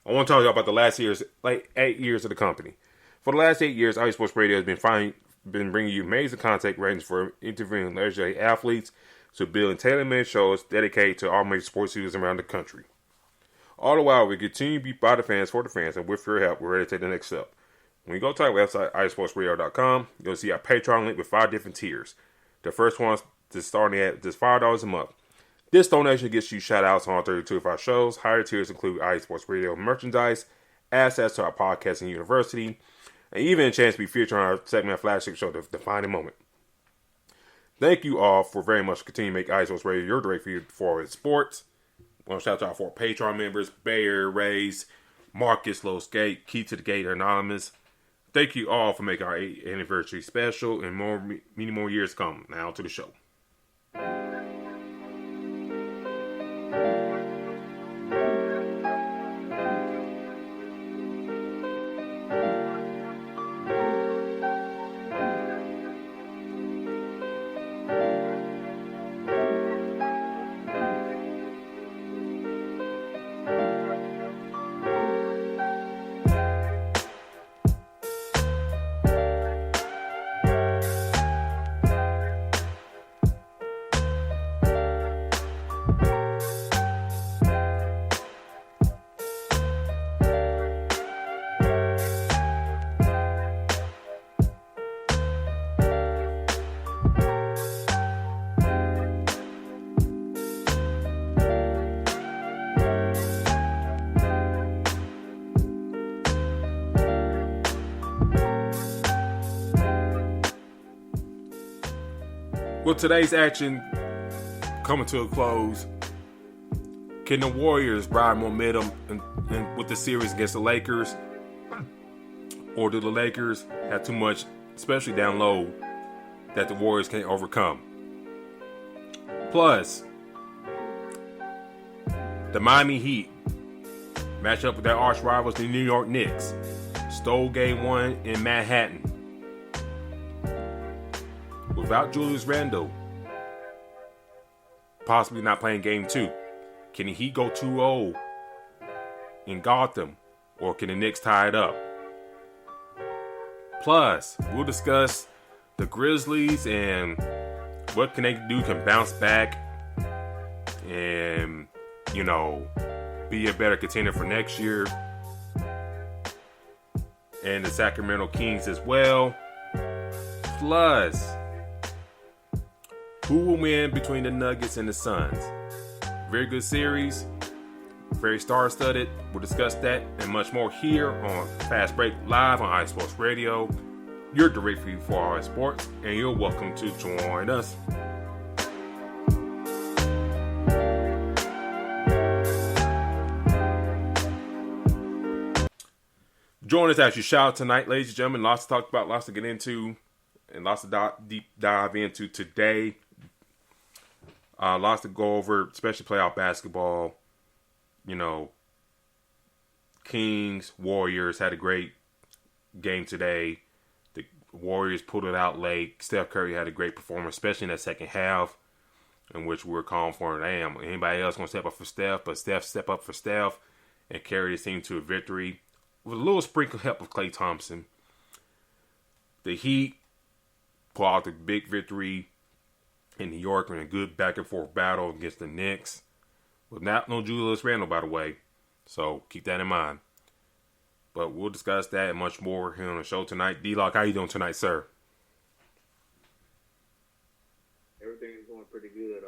I want to talk to y'all about the last years, like 8 years of the company. For the last 8 years, IE Sports Radio has been bringing you amazing content ratings for interviewing legendary athletes to building tailor-made shows dedicated to all major sports leaders around the country. All the while, we continue to be by the fans, for the fans, and with your help, we're ready to take the next step. When you go to our website, isportsradio.com, you'll see our Patreon link with 5 different tiers. The first one's starting at just $5 a month. This donation gets you shout-outs on all 32 of our shows. Higher tiers include IE Sports Radio merchandise, access to our podcast and university, and even a chance to be featured on our segment flagship show, The Defining Moment. Thank you all for very much continuing to make IE Sports Radio your direct feed for sports. I want to shout out to our 4 Patreon members, Bayer, Rays, Marcus, Low Skate, Key to the Gate, Anonymous. Thank you all for making our 8th anniversary special, and many more years come. Now to the show. Well, today's action coming to a close. Can the Warriors ride momentum with the series against the Lakers? Or do the Lakers have too much, especially down low, that the Warriors can't overcome? Plus, the Miami Heat match up with their arch rivals, the New York Knicks. Stole Game 1 in Manhattan. Without Julius Randle possibly not playing Game 2, can the Heat go 2-0 in Gotham, or can the Knicks tie it up? Plus, we'll discuss the Grizzlies and what can they do, can bounce back and, be a better contender for next year. And the Sacramento Kings as well. Plus, who will win between the Nuggets and the Suns? Very good series. Very star-studded. We'll discuss that and much more here on Fast Break Live on IE Sports Radio. Your direct feed for all sports, and you're welcome to join us. Join us as you shout tonight, ladies and gentlemen. Lots to talk about, lots to get into, and lots to deep dive into today. Lots to go over, especially playoff basketball. Kings, Warriors had a great game today. The Warriors pulled it out late. Steph Curry had a great performance, especially in that second half, in which we were calling for damn, anybody else going to step up for Steph, but Steph stepped up for Steph and carried his team to a victory with a little sprinkle help of Klay Thompson. The Heat pulled out the big victory in New York in a good back and forth battle against the Knicks. With no Julius Randle, by the way. So keep that in mind. But we'll discuss that and much more here on the show tonight. D-Lock, how you doing tonight, sir? Everything's going pretty good.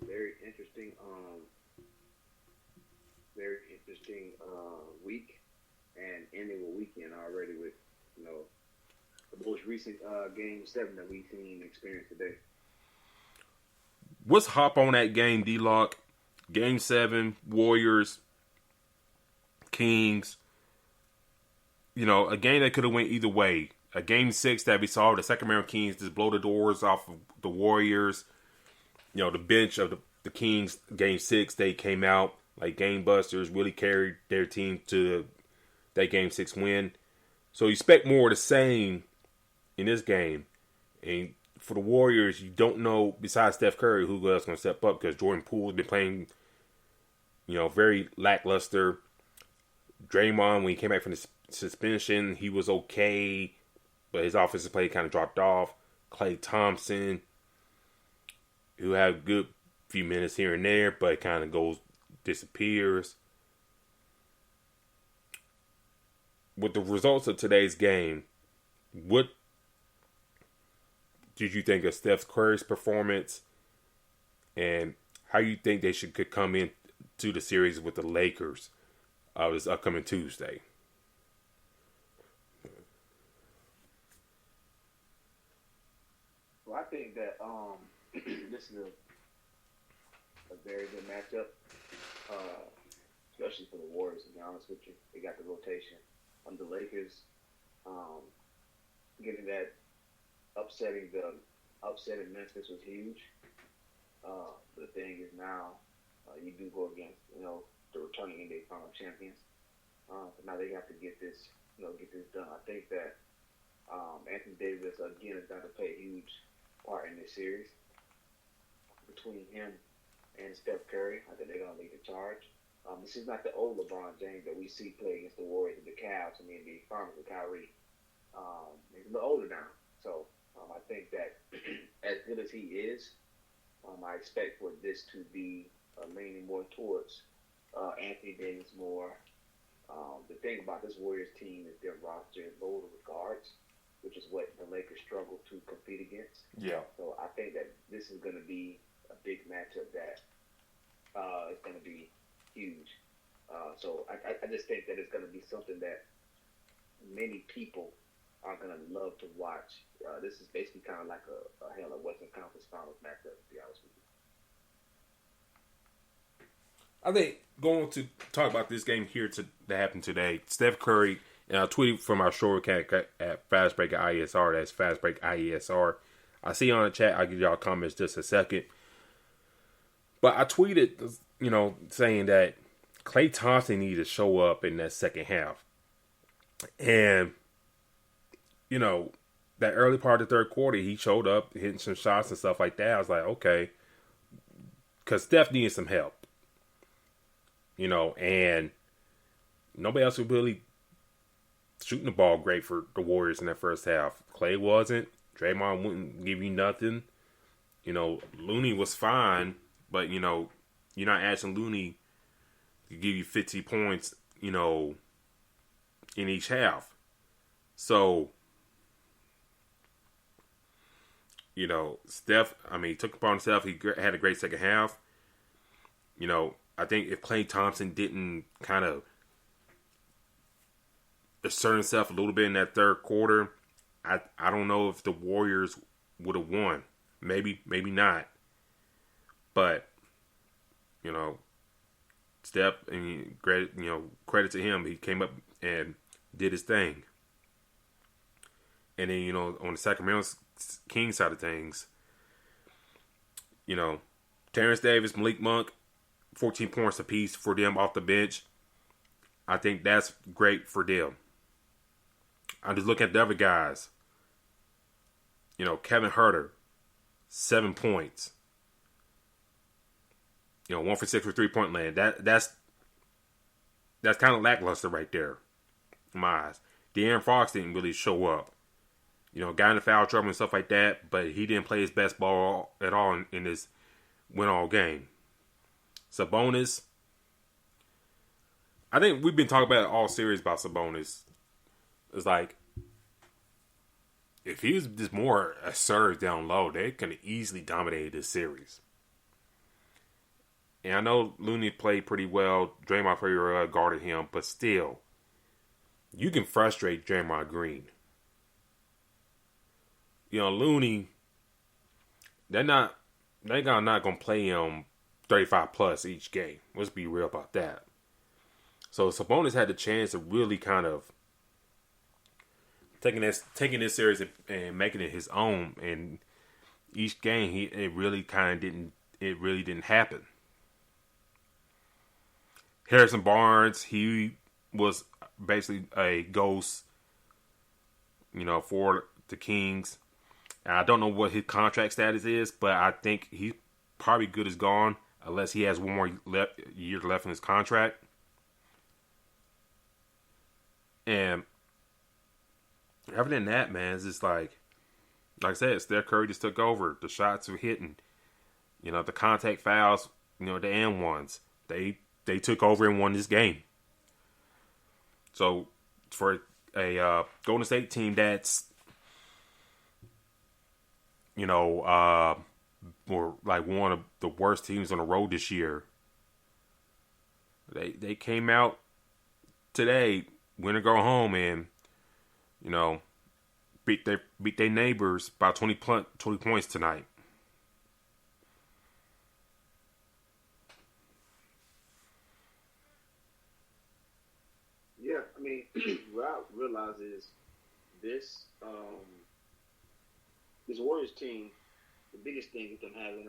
Very interesting week, and ending a weekend already with the most recent Game 7 that we've seen experienced today. What's hop on that game, D-Lock? Game 7, Warriors, Kings. A game that could have went either way. A Game 6 that we saw the Sacramento Kings just blow the doors off of the Warriors. The bench of the Kings, Game 6, they came out like game busters, really carried their team to that Game 6 win. So you expect more of the same in this game. And for the Warriors, you don't know, besides Steph Curry, who else is going to step up, because Jordan Poole has been playing, very lackluster. Draymond, when he came back from the suspension, he was okay, but his offensive play kind of dropped off. Klay Thompson, who had a good few minutes here and there, but kind of disappears. With the results of today's game, what did you think of Steph Curry's performance, and how you think they could come into the series with the Lakers this upcoming Tuesday? Well, I think that this is a very good matchup, especially for the Warriors, to be honest with you. They got the rotation. The Lakers, getting that upsetting Memphis was huge. The thing is now, you do go against, the returning NBA Final champions. But now they have to get this done. I think that Anthony Davis again is going to play a huge part in this series. Between him and Steph Curry, I think they're going to lead the charge. This is not the old LeBron James that we see play against the Warriors and the Cavs in the NBA Finals with Kyrie. He's a little older now, so I think that as good as he is, I expect for this to be leaning more towards Anthony Davis more. The thing about this Warriors team is their roster is loaded with guards, which is what the Lakers struggle to compete against. Yeah. So I think that this is going to be a big matchup that is going to be huge. So I just think that it's going to be something that many people are going to love to watch. This is basically kind of like a Western Conference Finals matchup, to be honest with you. I think going to talk about this game here that happened today, Steph Curry, and I tweeted from our short account at Fastbreak IESR, that's Fastbreak IESR. I see you on the chat, I'll give y'all comments just a second. But I tweeted, saying that Klay Thompson needed to show up in that second half. And, that early part of the third quarter, he showed up, hitting some shots and stuff like that. I was like, okay. Because Steph needed some help. And nobody else was really shooting the ball great for the Warriors in that first half. Klay wasn't. Draymond wouldn't give you nothing. Looney was fine, but, you're not asking Looney to give you 50 points, in each half. So, Steph, he took upon himself. He had a great second half. I think if Klay Thompson didn't kind of assert himself a little bit in that third quarter, I don't know if the Warriors would have won. Maybe not. But, Steph, and credit to him, he came up and did his thing. And then, on the Sacramento Kings side of things, Terrence Davis, Malik Monk, 14 points apiece for them off the bench. I think that's great for them. I'm just looking at the other guys. Kevin Huerter, 7 points. 1 for 6 for 3-point land. That's kind of lackluster right there, in my eyes. De'Aaron Fox didn't really show up. Got into foul trouble and stuff like that, but he didn't play his best ball at all in this win-all game. Sabonis, I think we've been talking about it all series about Sabonis. It's like, if he was just more assertive down low, they could have easily dominated this series. And I know Looney played pretty well. Draymond pretty well guarded him, but still, you can frustrate Draymond Green. Looney, they're not gonna play him 35 plus each game. Let's be real about that. So Sabonis had the chance of really kind of taking this series and making it his own. And each game, it really didn't happen. Harrison Barnes, he was basically a ghost, for the Kings. And I don't know what his contract status is, but I think he's probably good as gone unless he has one more year left in his contract. And other than that, man, it's just like I said, Steph Curry just took over. The shots were hitting. The contact fouls, the and ones. They took over and won this game. So for a Golden State team that's were like one of the worst teams on the road this year, they came out today, win or go home, and beat their neighbors by 20 points tonight. Yeah, I mean, what I realize is this this Warriors team, the biggest thing is them having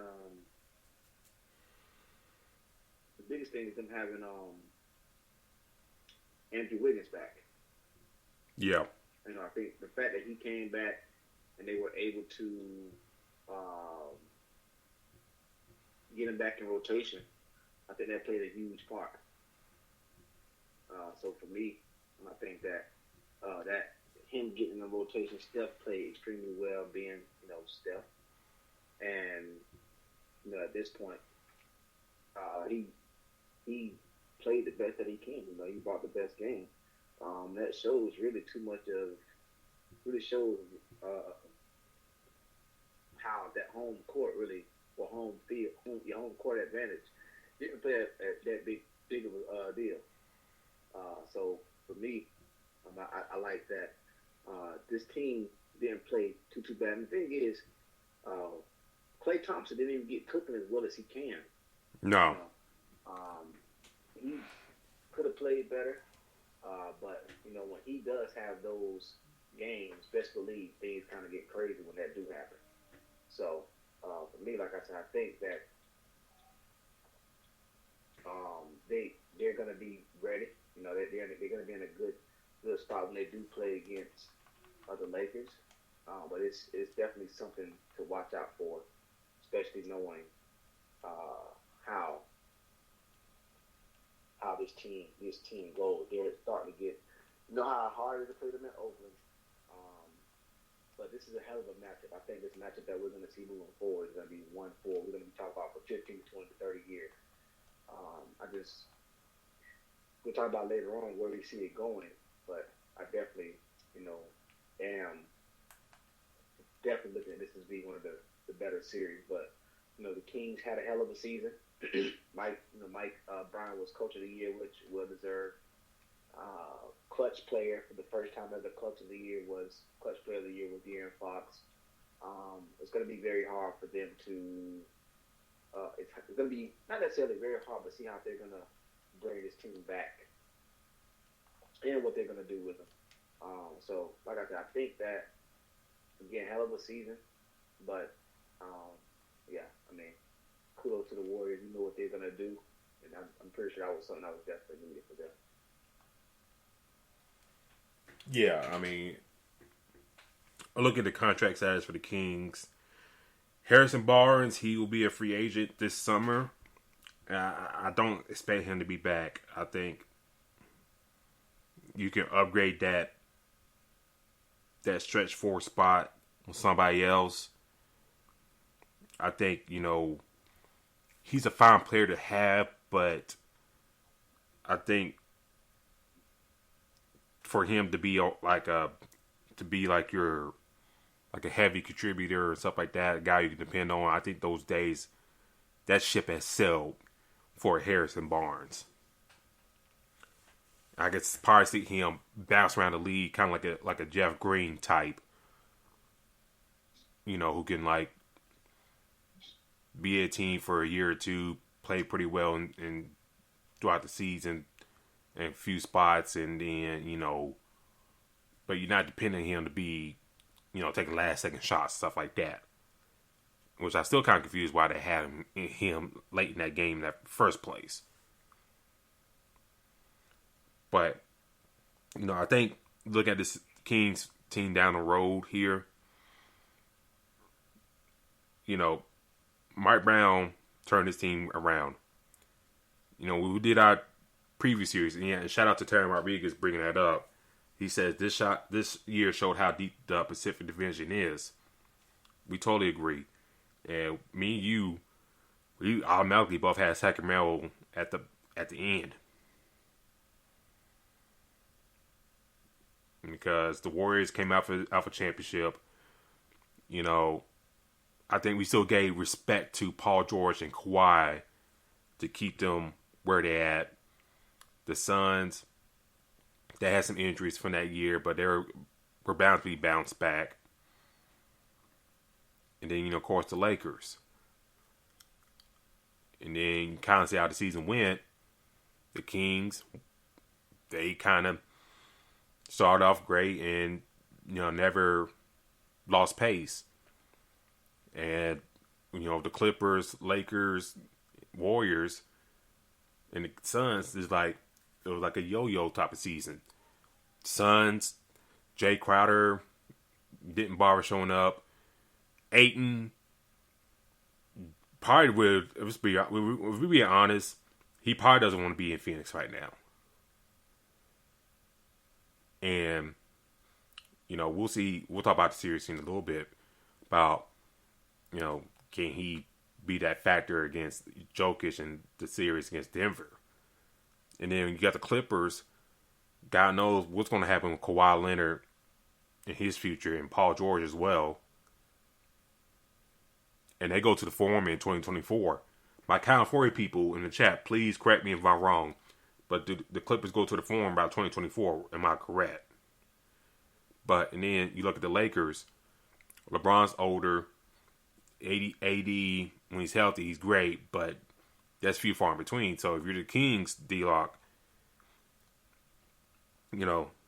Andrew Wiggins back. Yeah. I think the fact that he came back and they were able to get him back in rotation, I think that played a huge part. So for me, I think that that him getting in the rotation, Steph played extremely well, being Steph, and at this point, he played the best that he can. He brought the best game. That shows really shows how that home court really, or home field, your home court advantage didn't play at that big of a deal. So for me, I like that. This team didn't play too bad. And the thing is, Klay Thompson didn't even get cooking as well as he can. No. He could have played better, but when he does have those games, best believe things kind of get crazy when that do happen. So for me, like I said, I think that they're going to be ready. They're going to be in a good spot when they do play against the Lakers. But it's definitely something to watch out for, especially knowing how this team goes. They're starting to get how hard it is to play them in Oakland. But this is a hell of a matchup. I think this matchup that we're going to see moving forward is going to be 1-4. We're going to be talking about for 15, 20, 30 years. We'll talk about later on where we see it going, but I definitely, am definitely looking at this as being one of the better series. But, the Kings had a hell of a season. Mike Brown was Coach of the Year, which well deserved. Clutch player for the first time ever, Clutch Player of the Year was De'Aaron Fox. It's going to be very hard for them to. It's going to be not necessarily very hard, but see how they're going to bring this team back and what they're going to do with them. So, like I said, I think that again, hell of a season, but yeah, I mean, kudos to the Warriors. You know what they're going to do, and I'm pretty sure that was something that was definitely needed for them. Yeah, I mean, look at the contract status for the Kings. Harrison Barnes, he will be a free agent this summer. I don't expect him to be back. I think you can upgrade that stretch 4 spot with somebody else. I think, he's a fine player to have, but I think for him to be like a heavy contributor and stuff like that, a guy you can depend on, I think those days, that ship has sailed for Harrison Barnes. I could probably see him bounce around the league, kind of like a Jeff Green type, who can be a team for a year or two, play pretty well and throughout the season in a few spots, and then but you're not depending on him to be taking last-second shots, stuff like that. Which I still kind of confused why they had him late in that game in that first place. But, I think, look at this Kings team down the road here. Mike Brown turned his team around. We did our previous series, and shout out to Terry Rodriguez bringing that up. He says this year showed how deep the Pacific Division is. We totally agree. And me and you, we automatically both had Sacramento at the end. Because the Warriors came out for championship. You know, I think we still gave respect to Paul George and Kawhi to keep them where they're at. The Suns, they had some injuries from that year, but we're bound to be bounced back. And then, of course, the Lakers. And then you kind of see how the season went. The Kings, they kind of started off great and, never lost pace. And, the Clippers, Lakers, Warriors, and the Suns it was like a yo-yo type of season. Suns, Jay Crowder didn't bother showing up. Ayton, probably if we be honest, he probably doesn't want to be in Phoenix right now. And, we'll see. We'll talk about the series in a little bit about, can he be that factor against Jokic in the series against Denver? And then you got the Clippers. God knows what's going to happen with Kawhi Leonard in his future and Paul George as well. And they go to the Forum in 2024. My California people in the chat, please correct me if I'm wrong. But the Clippers go to the Forum by 2024. Am I correct? And then you look at the Lakers. LeBron's older. AD, when he's healthy, he's great. But that's few far in between. So if you're the Kings, D-Lock,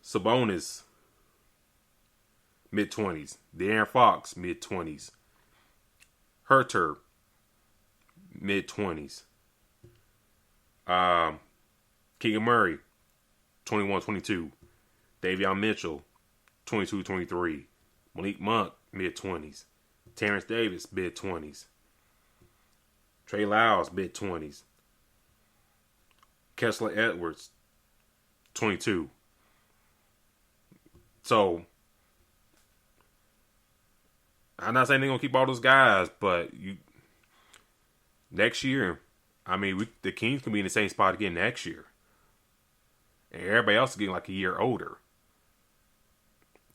Sabonis, mid-20s. De'Aaron Fox, mid-20s. Herter, mid-20s. Keegan Murray, 21-22. Davion Mitchell, 22-23. Malik Monk, mid-20s. Terrence Davis, mid-20s. Trey Lyles, mid-20s. Kessler Edwards, 22. So, I'm not saying they're going to keep all those guys, but next year, the Kings can be in the same spot again next year. And everybody else is getting like a year older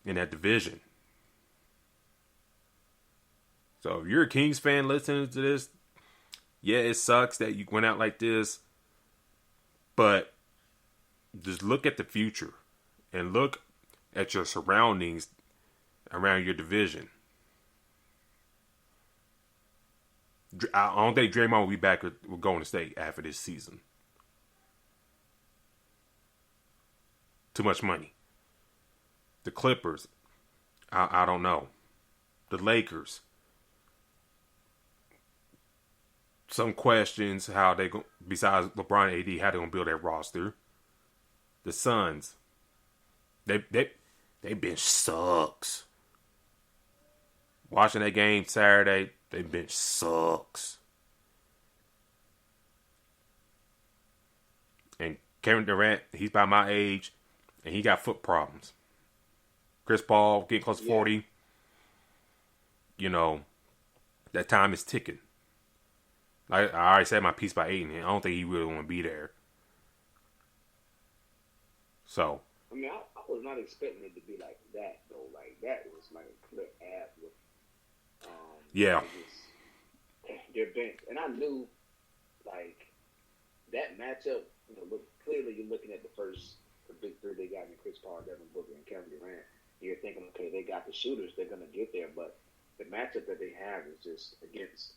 in that division. So if you're a Kings fan listening to this, yeah, it sucks that you went out like this. But just look at the future and look at your surroundings around your division. I don't think Draymond will be back with Golden State after this season. Too much money. The Clippers, I don't know. The Lakers, some questions how they go. Besides LeBron and AD, how they gonna build their roster. The Suns, they bench sucks. Watching that game Saturday, they bench sucks. And Kevin Durant, he's by my age, and he got foot problems. Chris Paul getting close to 40. That time is ticking. I already said my piece by Ayton. I don't think he really want to be there. So. I was not expecting it to be like that, though. Like, that was like a clear ass with. Yeah. Their bench. And I knew, that matchup, clearly you're looking at the big three they got in Chris Paul, Devin Booker, and Kevin Durant. You're thinking, okay, they got the shooters, they're going to get there. But the matchup that they have is just, against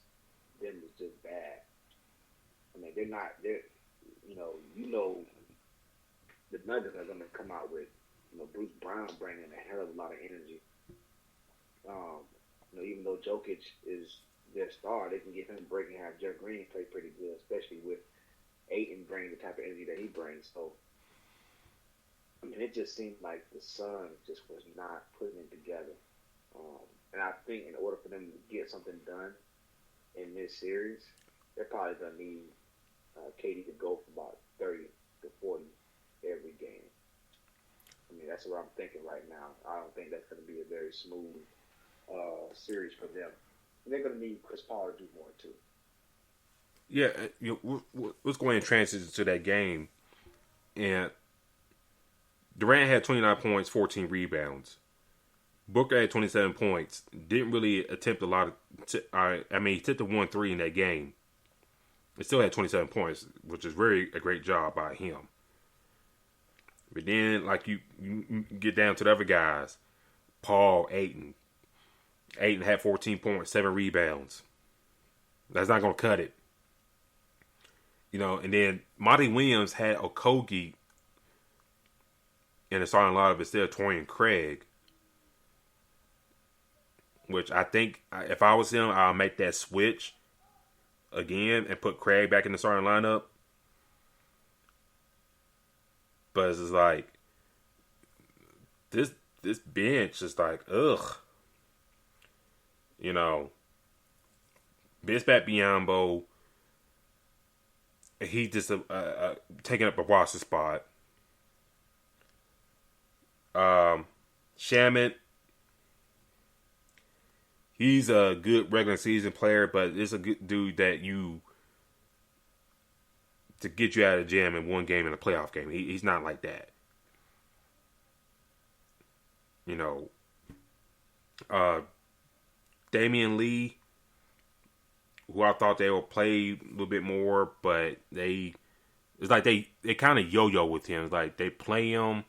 them, is just bad. They're not, the Nuggets are going to come out with, Bruce Brown bringing a hell of a lot of energy. Even though Jokic is their star, they can get him a break and have Jeff Green play pretty good, especially with Ayton bringing the type of energy that he brings. So, it just seemed like the Suns just was not putting it together. And I think in order for them to get something done in this series, they're probably going to need KD to go for about 30 to 40 every game. me. That's what I'm thinking right now. I don't think that's going to be a very smooth series for them. And they're going to need Chris Paul to do more too. Yeah, let's go ahead and transition to that game. And Durant had 29 points, 14 rebounds. Booker had 27 points. Didn't really attempt a lot of. He attempted 1-3 in that game. He still had 27 points, which is a great job by him. But then, like you get down to the other guys, Paul, Ayton. Ayton had 14 points, 7 rebounds. That's not going to cut it. And then Monty Williams had Okogie in the starting lineup instead of Torian Craig. Which I think, if I was him, I'll make that switch again and put Craig back in the starting lineup. But it's just like, this bench is like, ugh. Bismack Biyombo, he just taking up a roster spot. Shamet, he's a good regular season player, but it's a good dude that to get you out of the jam in one game in a playoff game. He's not like that. Damian Lee, who I thought they would play a little bit more, but it's like they kind of yo-yo with him. It's like they played him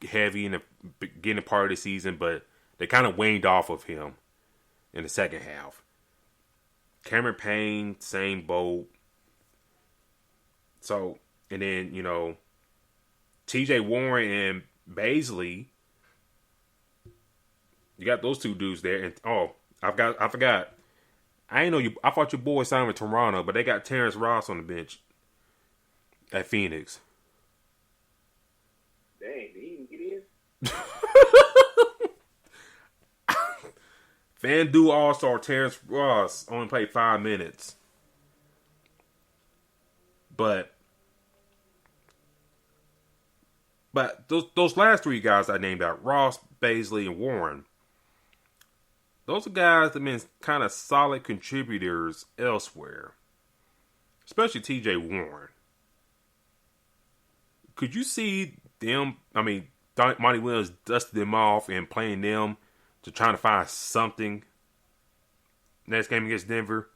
heavy in the beginning part of the season, but they kind of waned off of him in the second half. Cameron Payne, same boat. So, and then, TJ Warren and Baisley, you got those two dudes there. And I forgot. I thought your boy signed with Toronto, but they got Terrence Ross on the bench at Phoenix. Dang, did he even get in? FanDuel All-Star Terrence Ross only played 5 minutes. But those last three guys I named out, Ross, Baisley, and Warren, those are guys that have been kind of solid contributors elsewhere. Especially TJ Warren. Could you see them, Monty Williams dusted them off and playing them to try to find something next game against Denver?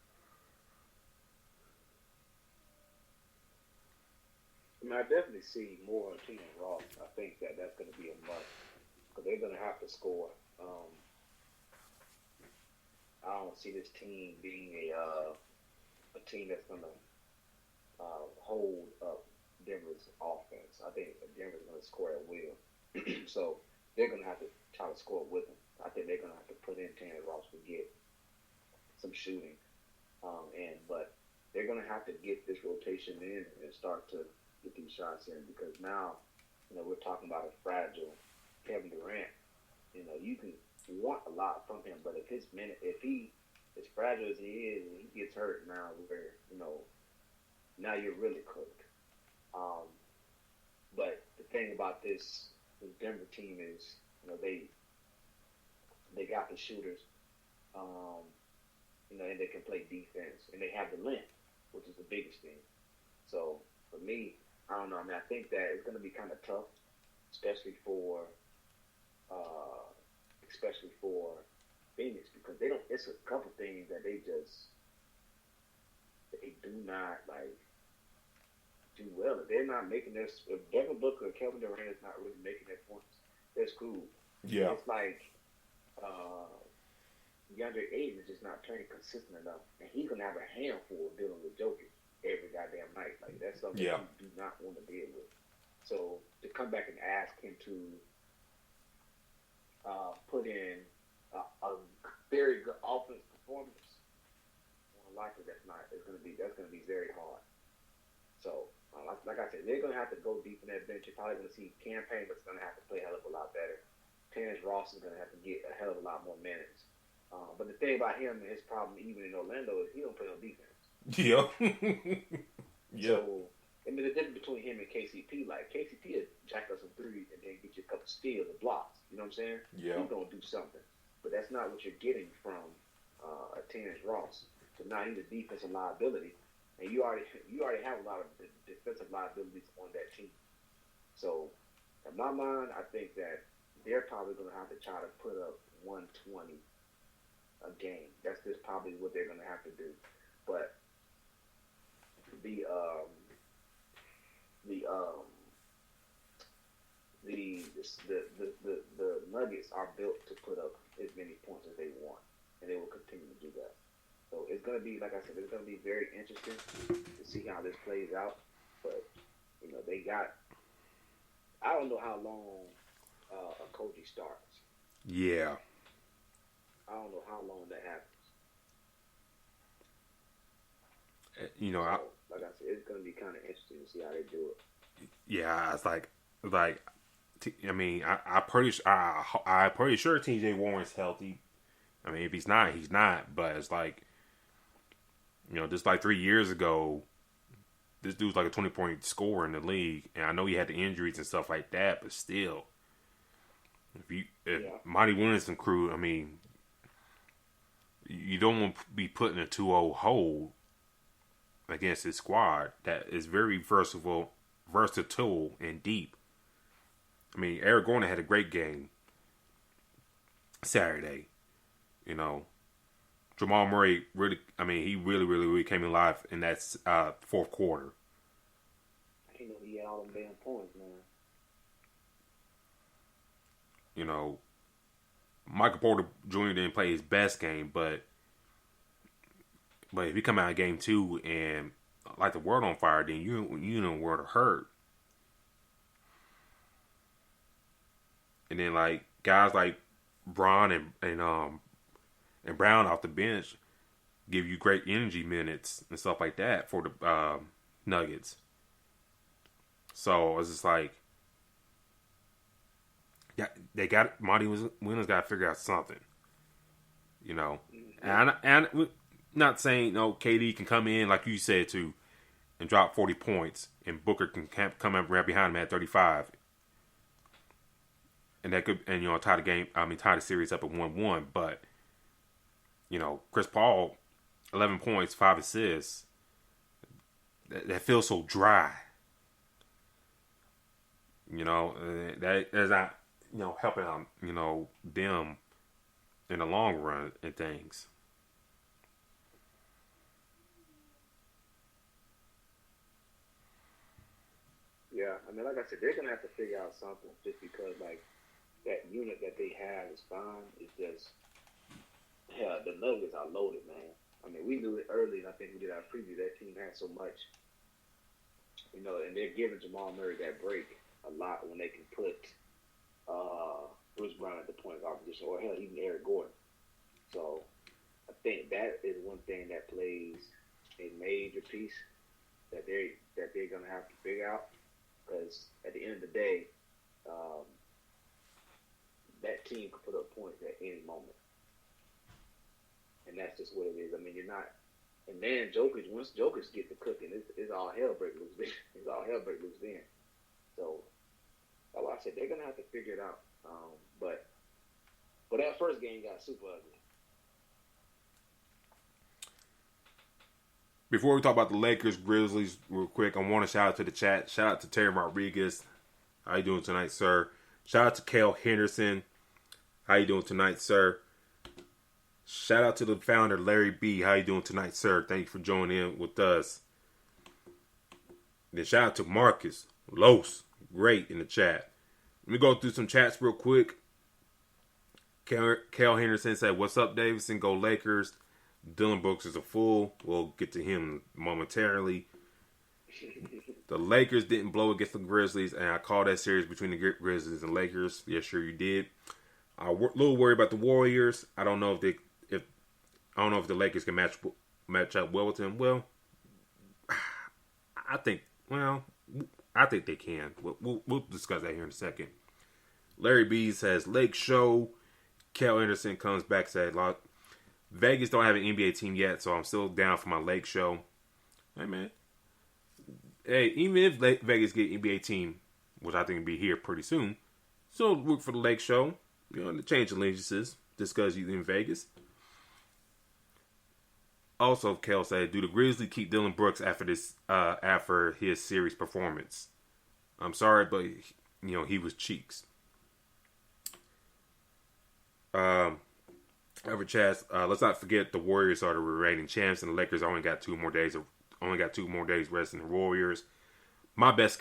I definitely see more of Tina Ross. I think that's going to be a must because they're going to have to score. I don't see this team being a team that's going to hold up Denver's offense. I think Denver's going to score at will. So they're going to have to try to score with them. I think they're going to have to put in Tanner Ross to get some shooting. But they're going to have to get this rotation in and start to get these shots in because now, we're talking about a fragile Kevin Durant. You can want a lot from him, but if he as fragile as he is and he gets hurt now, where now you're really cooked. But the thing about this Denver team is, they got the shooters, and they can play defense, and they have the length, which is the biggest thing. So for me, I don't know. I think that it's going to be kind of tough, especially for Phoenix because they don't. It's a couple things that they do not do well. If they're not making their. If Devin Booker or Kevin Durant is not really making their points, they're screwed. Yeah. It's like DeAndre Ayton is just not turning consistent enough, and he's gonna have a handful dealing with Jokic every goddamn night. Like that's something you do not want to deal with. So to come back and ask him to put in a very good offensive performance, more likely that's gonna be very hard. So like I said, they're gonna have to go deep in that bench. You're probably gonna see Campaign, but it's gonna have to play a hell of a lot better. Terrence Ross is gonna have to get a hell of a lot more minutes. But the thing about him and his problem, even in Orlando, is he don't play no defense. Yeah. Yeah. So I mean, the difference between him and KCP, like KCP would jack us some threes and then get you a couple steals and blocks. You know what I'm saying? Yeah. He's gonna do something, but that's not what you're getting from a Terrence Ross. So now he's a defensive liability, and you already have a lot of defensive liabilities on that team. So, in my mind, I think that they're probably gonna have to try to put up 120 a game. That's just probably what they're gonna have to do. But the Nuggets are built to put up as many points as they want, and they will continue to do that. So it's going to be, like I said, it's going to be very interesting to see how this plays out. But they got. I don't know how long a coaching starts. Yeah. I don't know how long that happens. Like I said, it's going to be kind of interesting to see how they do it. Yeah, it's like, I mean, I'm pretty sure T.J. Warren's healthy. I mean, if he's not, he's not. But it's like, just like 3 years ago, this dude's like a 20-point scorer in the league, and I know he had the injuries and stuff like that, but still, if Monty Williams and crew, I mean, you don't want to be put in a 2-0 hole against his squad that is very versatile and deep. I mean, Eric Gordon had a great game Saturday. Jamal Murray he really came alive in that fourth quarter. I didn't know he had all them damn points, man. Michael Porter Jr. didn't play his best game, but if he come out of game 2 and light the world on fire, then you know the world hurt. And then like guys like Braun and Brown off the bench give you great energy minutes and stuff like that for the Nuggets. So it's just like, yeah, they got Monty Williams got to figure out something, and we're not saying KD can come in like you said too and drop 40 points and Booker can come up right behind him at 35. And that could, tie the series up at 1-1. But, Chris Paul, 11 points, 5 assists. That feels so dry. That is not, helping them in the long run and things. Yeah, I mean, like I said, they're going to have to figure out something just because, like, that unit that they have is fine. It's just, the Nuggets are loaded, man. I mean, we knew it early, and I think we did our preview. That team had so much, and they're giving Jamal Murray that break a lot when they can put Bruce Brown at the point guard position, or hell, even Eric Gordon. So I think that is one thing that plays a major piece that they're gonna have to figure out, because at the end of the day, that team can put up points at any moment. And that's just what it is. I mean, you're not. And then once Jokic gets to cooking, it's all hell break loose. It's all hell break loose then. So, like I said, they're going to have to figure it out. But that first game got super ugly. Before we talk about the Lakers, Grizzlies, real quick, I want to shout out to the chat. Shout out to Terry Rodriguez. How you doing tonight, sir? Shout out to Cale Henderson. How you doing tonight, sir? Shout out to the founder, Larry B. How you doing tonight, sir? Thank you for joining in with us. Then shout out to Marcus Los. Great in the chat. Let me go through some chats real quick. Cale Henderson said, "What's up, Davidson? Go Lakers." Dylan Brooks is a fool. We'll get to him momentarily. The Lakers didn't blow against the Grizzlies, and I called that series between the Grizzlies and Lakers. Yes, sure you did. I'm a little worried about the Warriors. I don't know if the Lakers can match up well with them. Well, I think they can. We'll discuss that here in a second. Larry B says Lake Show. Kel Anderson comes back, said Vegas don't have an NBA team yet, so I'm still down for my Lake Show. Hey man, hey, even if Vegas get an NBA team, which I think will be here pretty soon, so look for the Lake Show. You know, to change allegiances just because you're in Vegas. Also, Kel said, do the Grizzlies keep Dylan Brooks after his series performance? I'm sorry, but he was cheeks. Ever Chaz, let's not forget the Warriors are the reigning champs, and the Lakers only got 2 more days resting the Warriors. My best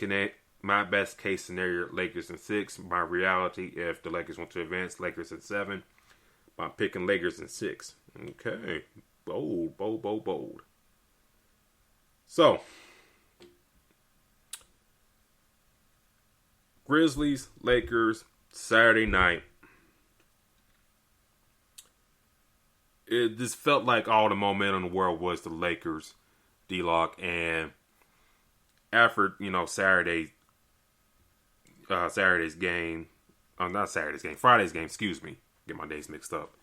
case scenario, Lakers in 6. My reality, if the Lakers want to advance, Lakers in 7. I'm picking Lakers in 6. Okay. Bold. So, Grizzlies, Lakers, Saturday night. It just felt like all the momentum in the world was the Lakers, D-Lock, and after, Friday's game, excuse me, get my days mixed up.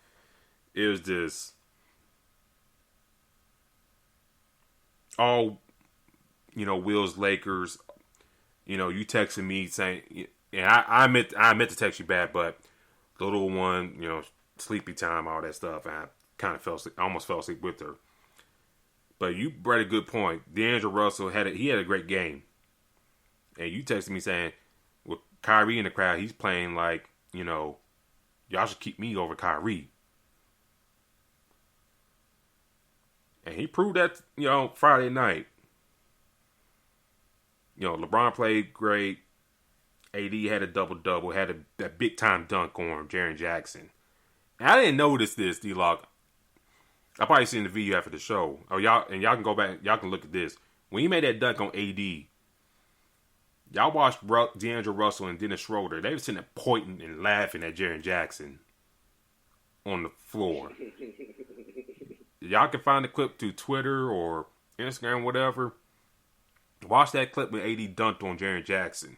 It was just all, Will's Lakers. You texted me saying, and I meant to text you back, but the little one, sleepy time, all that stuff, and I kind of almost fell asleep with her. But you brought a good point. D'Angelo Russell had a great game, and you texted me saying, with Kyrie in the crowd, he's playing like, y'all should keep me over Kyrie. And he proved that, Friday night. LeBron played great. AD had a double-double, had a big-time dunk on Jaren Jackson. And I didn't notice this, D-Lock. I probably seen the video after the show. Y'all can go back, y'all can look at this. When he made that dunk on AD, y'all watched D'Angelo Russell and Dennis Schroeder. They were sitting there pointing and laughing at Jaren Jackson on the floor. Y'all can find the clip through Twitter or Instagram, whatever. Watch that clip when AD dunked on Jaren Jackson.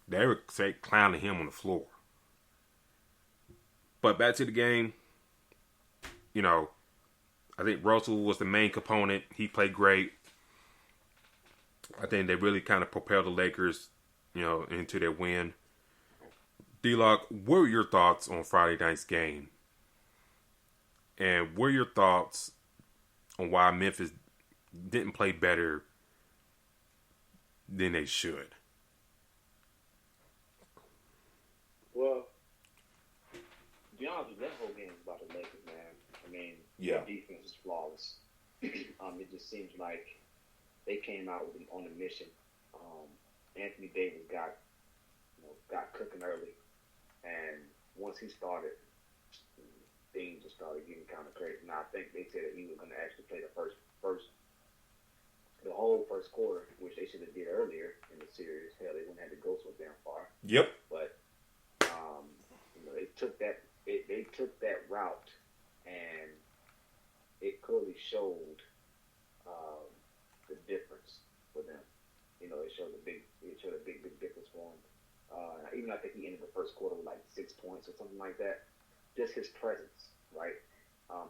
They were clowning him on the floor. But back to the game. I think Russell was the main component. He played great. I think they really kind of propelled the Lakers, into their win. D-Lock, what were your thoughts on Friday night's game? And what are your thoughts on why Memphis didn't play better than they should? Well, to be honest, that whole game is about the Lakers, man. I mean, yeah. The defense is flawless. It just seems like they came out on a mission. Anthony Davis got cooking early, and once he started, things just started getting kind of crazy. Now I think they said that he was going to actually play the whole first quarter, which they should have did earlier in the series. Hell, they wouldn't have had to go so damn far. Yep. But they took that route, and it clearly showed the difference for them. It showed a big difference for him. Even I think he ended the first quarter with like 6 points or something like that. Just his presence, right?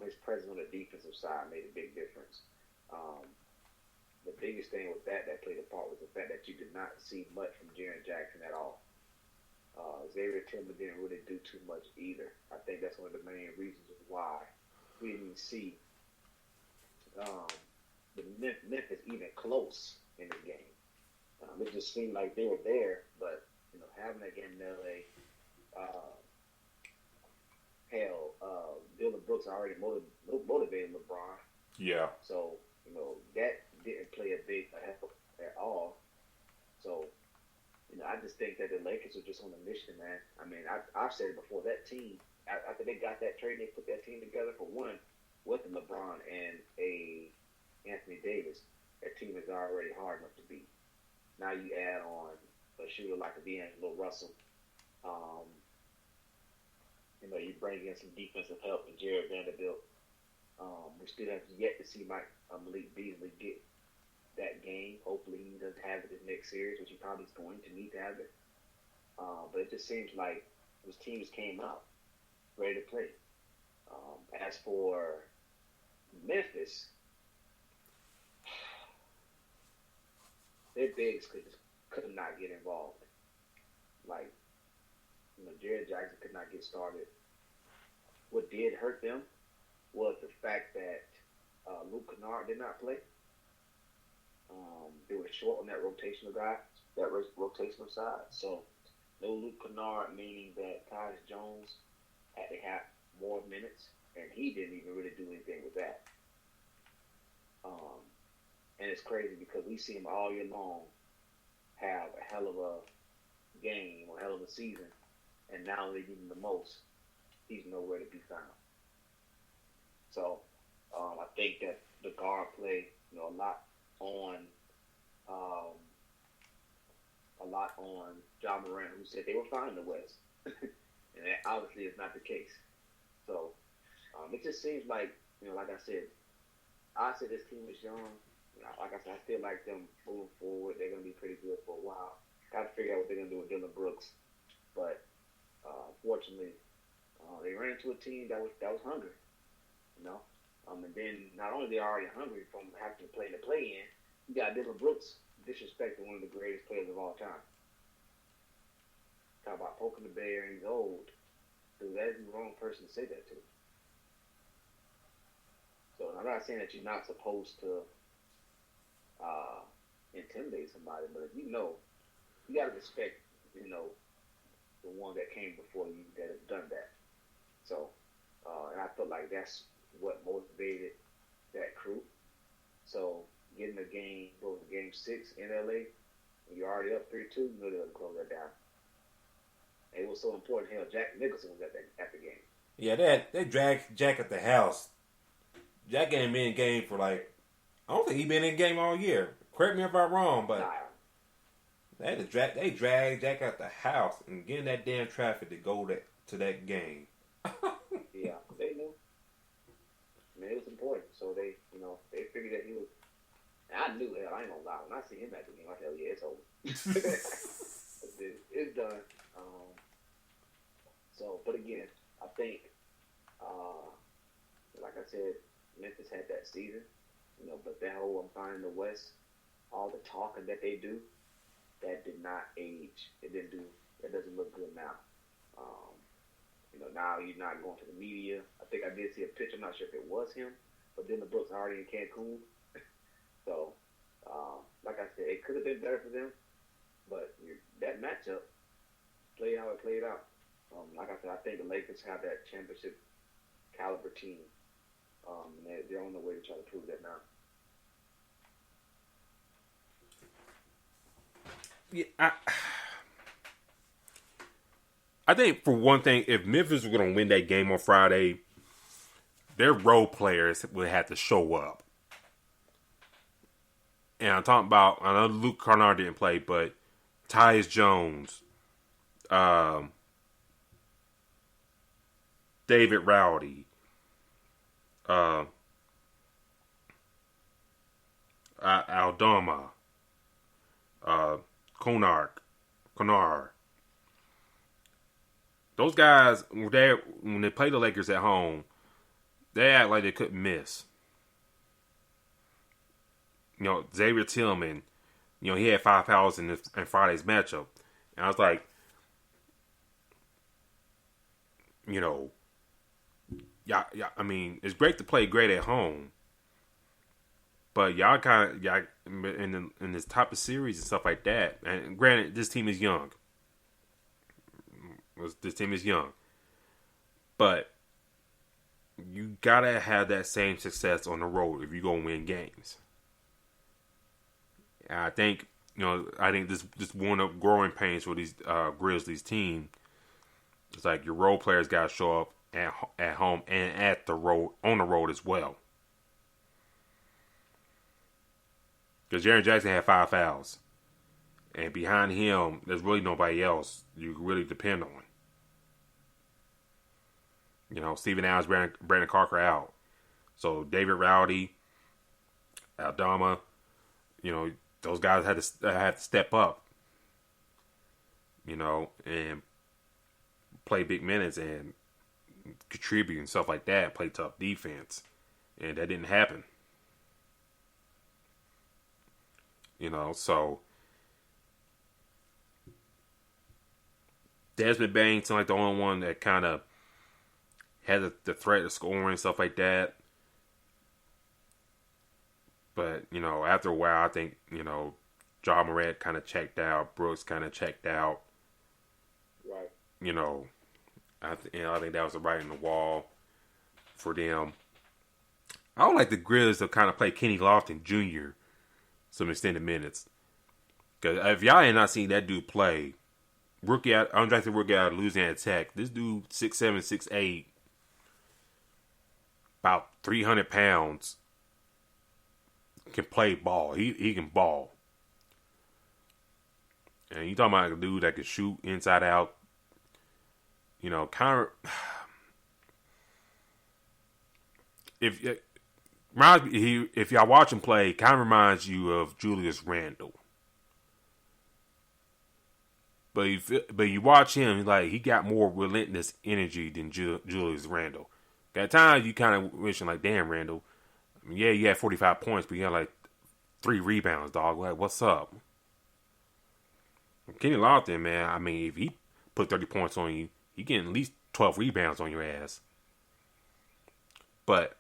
His presence on the defensive side made a big difference. The biggest thing with that played a part was the fact that you did not see much from Jaren Jackson at all. Xavier Tillman didn't really do too much either. I think that's one of the main reasons why we didn't see the Memphis even close in the game. It just seemed like they were there, but having that game in LA, Dylan Brooks already motivated LeBron. Yeah. So that didn't play a big help at all. So I just think that the Lakers are just on a mission, man. I mean, I've said it before. That team, after they got that trade, they put that team together for one with LeBron and Anthony Davis. That team is already hard enough to beat. Now you add on a shooter like D'Angelo Russell. You bring in some defensive help in Jared Vanderbilt. We still have yet to see Malik Beasley get that game. Hopefully he doesn't have it this next series, which he probably is going to need to have it. But it just seems like those teams came out ready to play. As for Memphis, their bigs could not get involved. Like, Jared Jackson could not get started. What did hurt them was the fact that Luke Kennard did not play. They were short on that rotational guy, that rotational side. So no Luke Kennard, meaning that Tyus Jones had to have more minutes, and he didn't even really do anything with that. And it's crazy because we see him all year long have a hell of a game or a hell of a season, and now they need him the most. He's nowhere to be found. So I think that the guard play, a lot on John Moran, who said they were fine in the West, and that obviously is not the case. So it just seems like, like I said this team is young. Like I said, I feel like them moving forward, they're going to be pretty good for a while. Got to figure out what they're going to do with Dylan Brooks. But unfortunately, they ran into a team that was hungry. And then not only they already hungry from having to play in the play-in, you got Dylan Brooks disrespecting one of the greatest players of all time. Talk about poking the bear and he's old. Dude, that is the wrong person to say that to. So I'm not saying that you're not supposed to intimidate somebody, but if you got to respect, the one that came before you that have done that. So, and I feel like that's what motivated that crew. So, getting a game, game 6 in LA, and you're already up 3-2, you know they're going to close that down. And it was so important. Hell, Jack Nicholson was at the game. Yeah, they dragged Jack at the house. Jack ain't been in the game for I don't think he been in the game all year. Correct me if I'm wrong, but they dragged Jack out the house and get in that damn traffic to go to that game. Yeah, they knew. I mean, it was important. So they figured that he was. And I knew, hell, I ain't gonna lie. When I see him at the game, I tell you, it's over. It's done. But again, I think, like I said, Memphis had that season, but that whole I'm finding the West, all the talking that they do, that did not age. It doesn't look good now. Now you're not going to the media. I think I did see a picture. I'm not sure if it was him, but then the Brooks are already in Cancun. So, like I said, it could have been better for them, but that matchup played how it played out. Like I said, I think the Lakers have that championship caliber team. And they're on the way to try to prove that now. Yeah, I think for one thing, if Memphis was going to win that game on Friday, their role players would have to show up. And I'm talking about, I know Luke Kennard didn't play, but Tyus Jones, David Rowdy, Aldama, Kennard. Those guys, when they play the Lakers at home, they act like they couldn't miss. Xavier Tillman, he had 5 fouls in Friday's matchup. And I was like, yeah, I mean, it's great to play great at home. But y'all in this type of series and stuff like that. And granted, this team is young. But you gotta have that same success on the road if you're gonna win games. And I think this one of growing pains for these Grizzlies team. It's like your role players gotta show up at home and on the road as well. Because Jaren Jackson had 5 fouls. And behind him, there's really nobody else you can really depend on. Steven Adams, Brandon Carter out. So David Rowdy, Aldama, those guys had to step up. And play big minutes and contribute and stuff like that. Play tough defense. And that didn't happen. So Desmond Bain seemed like the only one that kind of had the threat of scoring and stuff like that. But, after a while, I think, Ja Morant kind of checked out. Brooks kind of checked out. Right. I think that was the writing on the wall for them. I would like the Grizzlies to kind of play Kenny Lofton Jr. some extended minutes. Because if y'all ain't not seen that dude play, undrafted rookie out of Louisiana Tech, this dude 6'7", 6'8", about 300 pounds, can play ball. He can ball. And you talking about a dude that can shoot inside out. Kind of. If y'all watch him play, kind of reminds you of Julius Randle. But you watch him, like, he got more relentless energy than Julius Randle. At times you kind of wishing like, damn, Randle. I mean, yeah, you had 45 points, but you had like 3 rebounds, dog. Like, what's up? Kenny Lofton, man, I mean, if he put 30 points on you, he getting at least 12 rebounds on your ass. But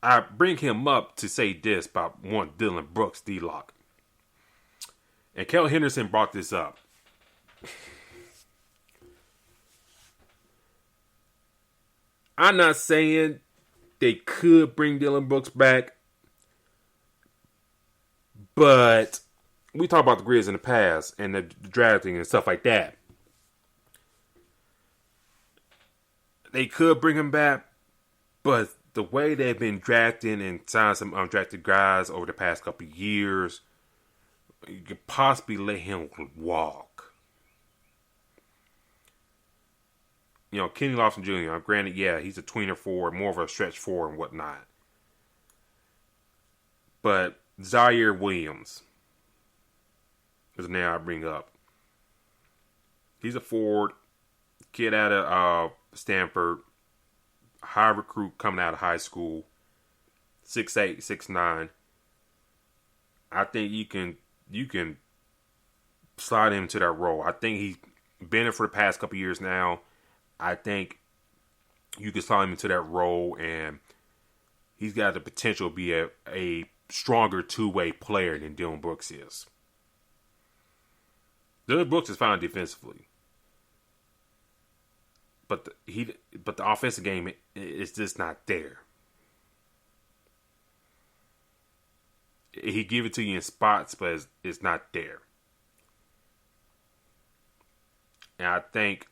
I bring him up to say this about one Dylan Brooks, D-Lock. And Kel Henderson brought this up. I'm not saying they could bring Dylan Brooks back, but we talked about the Grizz in the past and the drafting and stuff like that. They could bring him back, but the way they've been drafting and signing some undrafted guys over the past couple of years, you could possibly let him walk. Kenny Lofton Jr., granted, yeah, he's a tweener forward, more of a stretch forward and whatnot. But Zaire Williams is the name I bring up. He's a forward, kid out of Stanford, high recruit coming out of high school, 6'8", 6'9". I think you can slide him into that role. I think he's been in for the past couple years now. I think you can slide him into that role, and he's got the potential to be a stronger two-way player than Dylan Brooks is. Dylan Brooks is fine defensively, but the offensive game is just not there. He give it to you in spots, but it's not there. And I think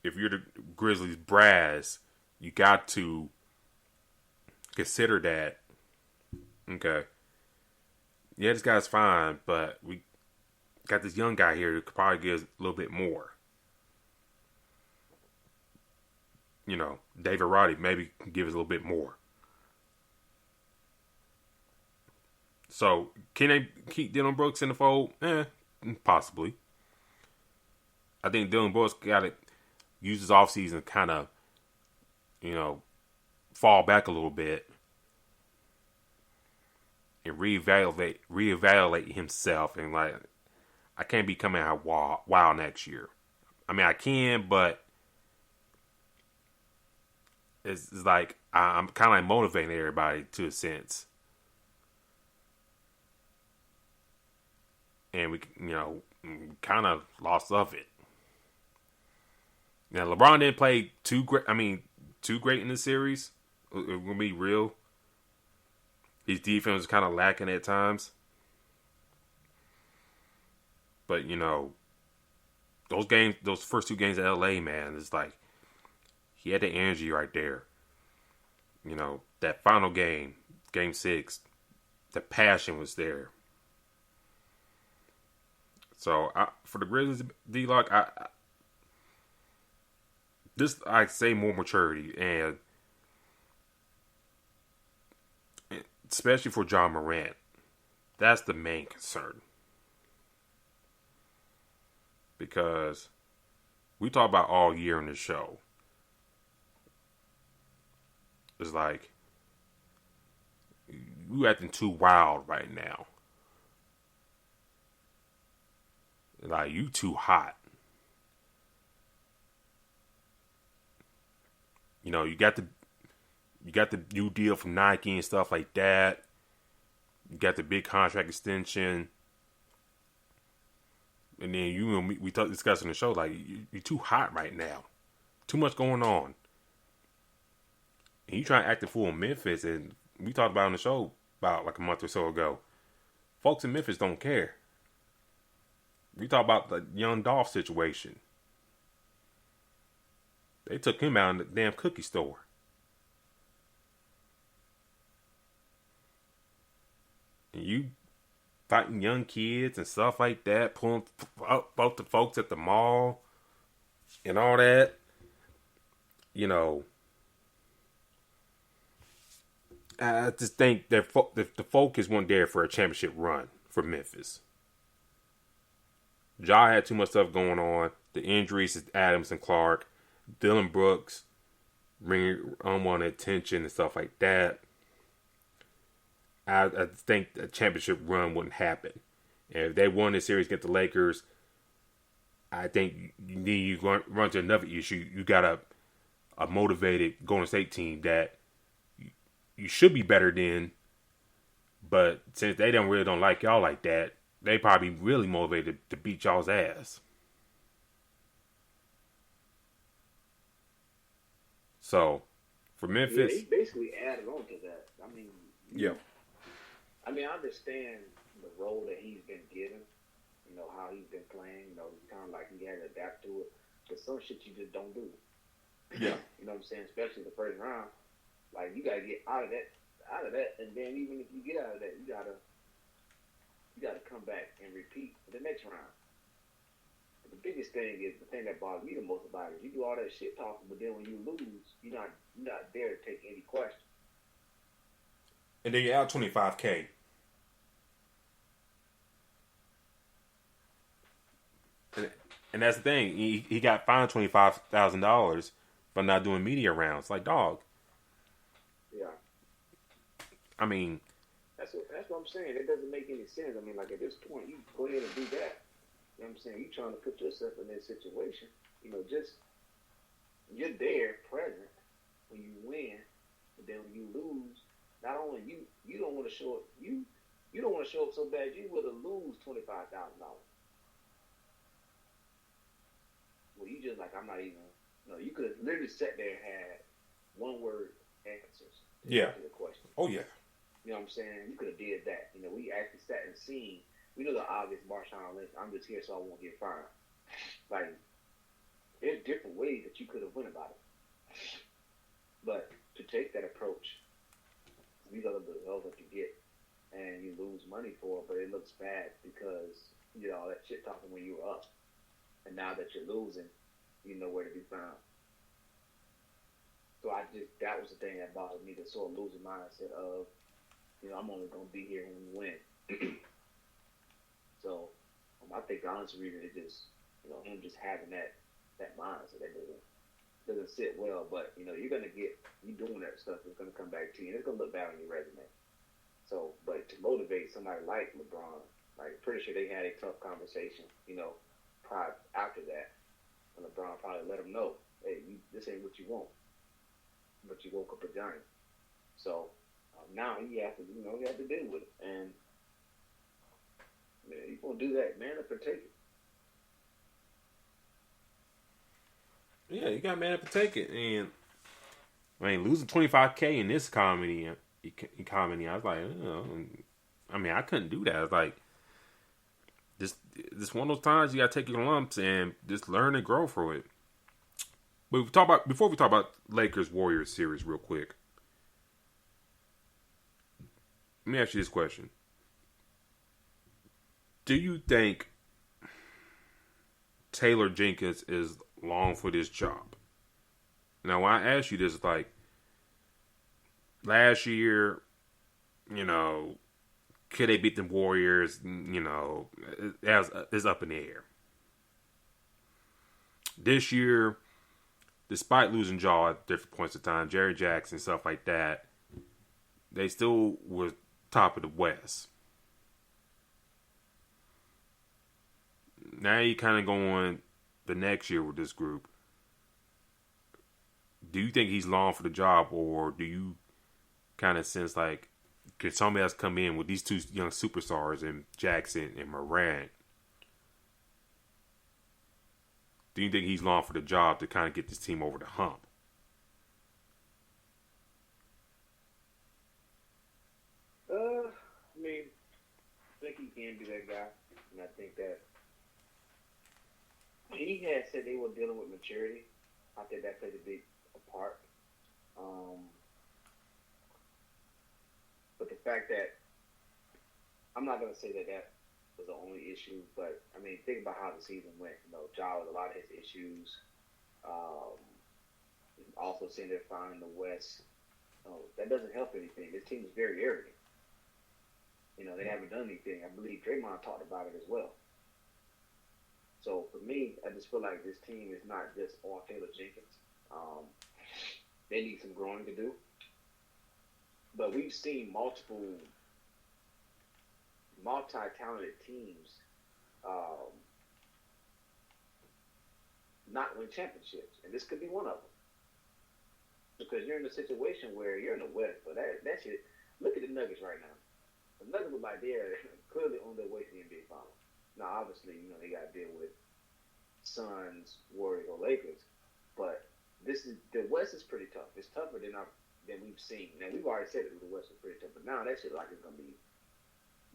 if you're the Grizzlies brass, you got to consider that. Okay. Yeah, this guy's fine, but we got this young guy here who could probably give us a little bit more. David Roddy maybe can give us a little bit more. So, can they keep Dylan Brooks in the fold? Possibly. I think Dylan Brooks got to use his offseason kind of, fall back a little bit and reevaluate himself. And, like, I can't be coming out wild next year. I mean, I can, but it's like I'm kind of like motivating everybody to a sense. And we kind of lost of it. Now, LeBron didn't play too great in this series. We're going to be real. His defense was kind of lacking at times. But, those first 2 games in LA, man, it's like he had the energy right there. That final game, Game 6, the passion was there. So, for the Grizzlies, D-Lock, I'd say more maturity, and especially for Ja Morant, that's the main concern. Because we talk about all year in the show. It's like, you acting too wild right now. Like, you too hot. You know, you got the new deal from Nike and stuff like that. You got the big contract extension. And then you and we discussing the show, like, you're too hot right now. Too much going on. And you trying to act a fool in Memphis, and we talked about on the show about like a month or so ago. Folks in Memphis don't care. We talked about the young Dolph situation. They took him out in the damn cookie store. And you fighting young kids and stuff like that, pulling up both the folks at the mall and all that. You know, I just think that the focus wasn't there for a championship run for Memphis. Ja had too much stuff going on. The injuries to Adams and Clark. Dylan Brooks bringing unwanted attention and stuff like that. I think a championship run wouldn't happen. And if they won the series against the Lakers, I think you run to another issue. You got a motivated Golden State team that you should be better than, but since they really don't like y'all like that, they probably really motivated to beat y'all's ass. So, for Memphis, he basically added on to that. I mean, yeah. I understand the role that he's been given. You know how he's been playing. You know, it's kind of like he had to adapt to it. But some shit you just don't do. Yeah. You know what I'm saying? Especially the first round. Like, you gotta get out of that, and then even if you get out of that, you gotta come back and repeat for the next round. But the biggest thing is the thing that bothers me the most about it. You do all that shit talking, but then when you lose, you're not there to take any questions. And then you're out $25K. And that's the thing. He got fined $25,000 for not doing media rounds. Like, dog. Yeah. I mean, that's what I'm saying. It doesn't make any sense. I mean, like, at this point, you go ahead and do that. You know what I'm saying? You're trying to put yourself in that situation. You know, just you're there, present when you win, but then when you lose, not only you don't want to show up. You don't want to show up so bad you would have lose $25,000. Well, you just like, I'm not even. No, you could have literally sat there and had one word answers to the question. Oh yeah. You know what I'm saying? You could have did that. You know, we actually sat and seen. We know the obvious Marshawn Lynch. I'm just here so I won't get fired. Like, there's different ways that you could have went about it. But to take that approach, these are the results that you get, and you lose money for it, but it looks bad because you know all that shit talking when you were up, and now that you're losing, you know where to be found. So that was the thing that bothered me, the sort of losing mindset of, you know, I'm only gonna be here when we win. So I think the honest reason is just, you know, him just having that mindset that doesn't sit well. But you know, you doing that stuff is gonna come back to you, and it's gonna look bad on your resume. So, but to motivate somebody like LeBron, like, pretty sure they had a tough conversation, you know, after that, and LeBron probably let him know, hey, this ain't what you want, but you woke up a giant. So now he has to, you know, he has to deal with it, and man, you gonna do that, man up and take it. Yeah, you got man up and take it, and I mean, losing $25K in this economy, I was like, I mean, I couldn't do that. I was like, this one of those times you gotta take your lumps and just learn and grow from it. But before we talk about Lakers Warriors series real quick, let me ask you this question: do you think Taylor Jenkins is long for this job? Now, when I ask you this, like, last year, you know, could they beat the Warriors? You know, it's up in the air. This year, despite losing Jaw at different points of time, Jerry Jackson, stuff like that, they still were top of the West. now you kind of going the next year with this group. Do you think he's long for the job, or do you kind of sense like could somebody else come in with these two young superstars and Jackson and Morant? Do you think he's long for the job to kind of get this team over the hump? I mean, I think he can be that guy, and I think that he had said they were dealing with maturity. I think that played a big part. But the fact that I'm not going to say that was the only issue, but I mean, think about how the season went. Ja was a lot of his issues. Also, seeing they're fine in the West, that doesn't help anything. This team is very arrogant. They haven't done anything. I believe Draymond talked about it as well. So for me, I just feel like this team is not just all Taylor Jenkins. They need some growing to do. But we've seen multi-talented teams not win championships. And this could be one of them. Because you're in a situation where you're in the West. But that shit, look at the Nuggets right now. The Nuggets look like they're clearly on their way to the NBA Finals. Now, obviously, they got to deal with Suns, Warriors, or Lakers. But the West is pretty tough. It's tougher than we've seen. Now, we've already said that the West is pretty tough, but now that shit like it's going to be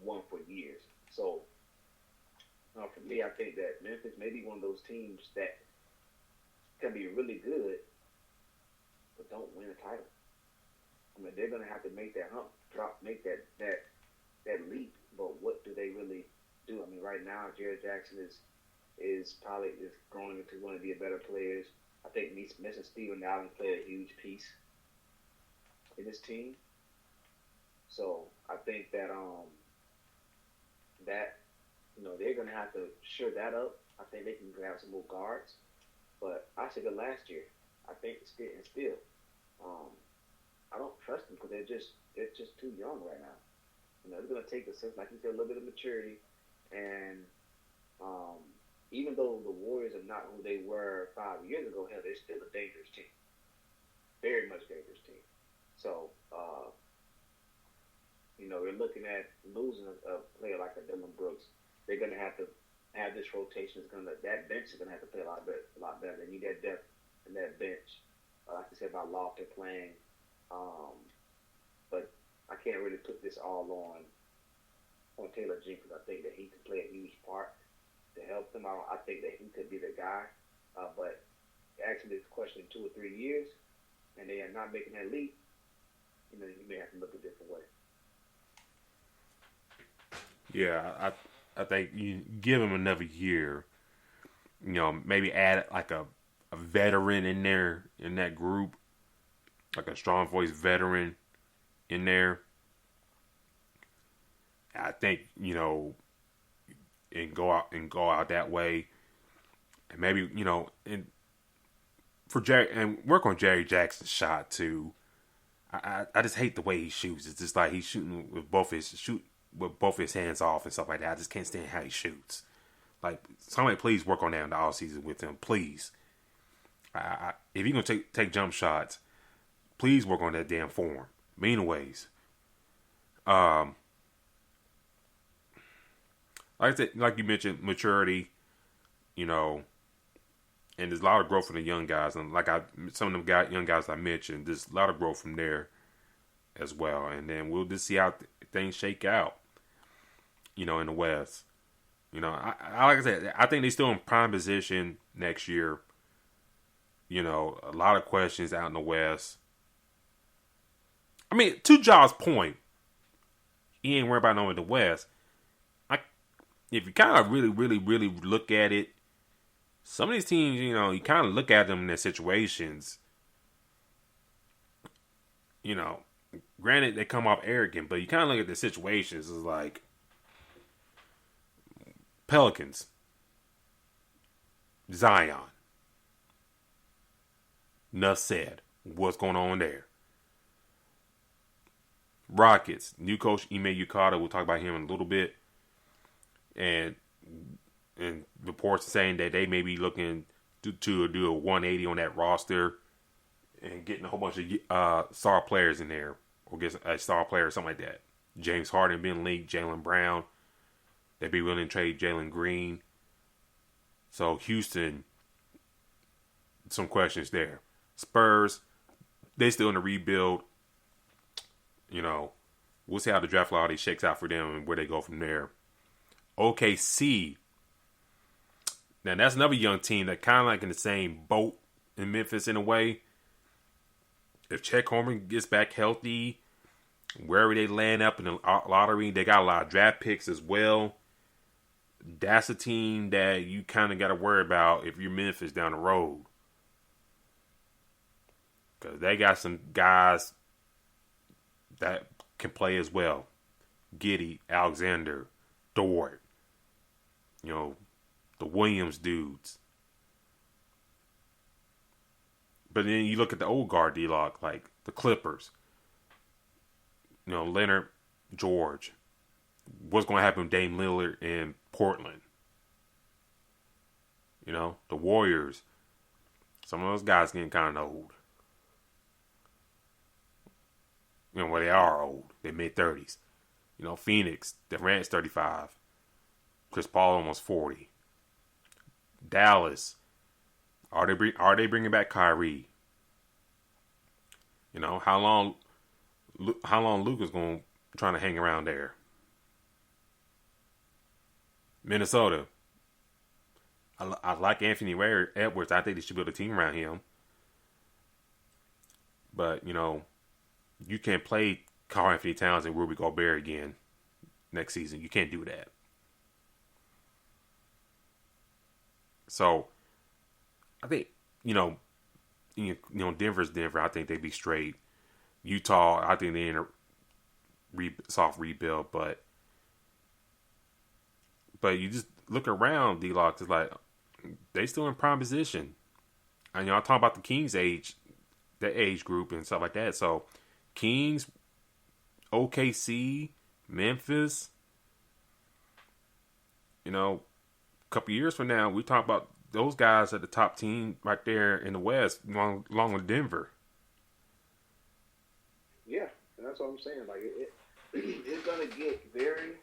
one for years. So, for me, I think that Memphis may be one of those teams that can be really good, but don't win a title. I mean, they're going to have to make that hump, make that leap. But what do they really do? I mean, right now, Jared Jackson is probably growing into one of the better players. I think missing Steven Allen played a huge piece in this team. So I think that they're gonna have to shore that up. I think they can grab some more guards. But I said it last year. I think still, I don't trust them because they're just too young right now. It's gonna take like you said, a little bit of maturity, and even though the Warriors are not who they were 5 years ago, hell, they're still a dangerous team. Very much dangerous team. So, we're looking at losing a player like a Dylan Brooks. They're going to have to have this rotation. That bench is going to have to play a lot better. They need that depth in that bench. Like I said about Lofton playing. But I can't really put this all on Taylor Jenkins. I think that he could play a huge part to help them out. I think that he could be the guy. But actually, this question in 2 or 3 years, and they are not making that leap, you may have to look a different way. Yeah, I think you give him another year. Maybe add like a veteran in there in that group, like a strong voice veteran in there. I think and go out that way, and maybe and for Jerry and work on Jerry Jackson's shot too. I just hate the way he shoots. It's just like he's shooting with both his hands off and stuff like that. I just can't stand how he shoots. Like, somebody please work on that in the offseason with him, please. If you're gonna take jump shots, please work on that damn form. Mean ways. Like I said, like you mentioned, maturity, and there's a lot of growth from the young guys. And like some of them young guys I mentioned, there's a lot of growth from there as well. And then we'll just see how things shake out, in the West. Like I said, I think they're still in prime position next year. A lot of questions out in the West. I mean, to Ja's point, he ain't worried about knowing the West. If you kind of really, really, really look at it, some of these teams, you kind of look at them in their situations. Granted, they come off arrogant, but you kind of look at the situations as like Pelicans, Zion. Enough said. What's going on there? Rockets, new coach Ime Udoka. We'll talk about him in a little bit. And and reports saying that they may be looking to do a 180 on that roster and getting a whole bunch of star players in there, or get a star player or something like that. James Harden being linked, Jaylen Brown. They'd be willing to trade Jalen Green. So Houston, some questions there. Spurs, they still in the rebuild. You know, we'll see how the draft lottery shakes out for them and where they go from there. OKC. Now, that's another young team that kind of like in the same boat in Memphis in a way. If Chet Holmgren gets back healthy, wherever they land up in the lottery, they got a lot of draft picks as well. That's a team that you kind of got to worry about if you're Memphis down the road. Because they got some guys that can play as well. Giddey, Alexander, Dort. You know, the Williams dudes. But then you look at the old guard D-Lock, like the Clippers. You know, Leonard, George. What's going to happen with Dame Lillard in Portland? You know, the Warriors. Some of those guys getting kind of old. You know, well, they are old. They're mid-30s. You know, Phoenix, Durant's 35. Chris Paul almost 40. Dallas, are they bringing back Kyrie? You know, how long Luka's going to trying to hang around there? Minnesota, I like Anthony Edwards. I think they should build a team around him. But, you know, you can't play Karl Anthony Towns and Rudy Gobert again next season. You can't do that. So, I think, Denver's Denver. I think they'd be straight. Utah, I think they're in a soft rebuild. But you just look around, D-Lock, it's like, they still in prime position. And, I'm talking about the Kings age, the age group and stuff like that. So, Kings, OKC, Memphis, a couple years from now, we talk about those guys at the top team right there in the West, along with Denver. Yeah, and that's what I'm saying. Like, it's going to get very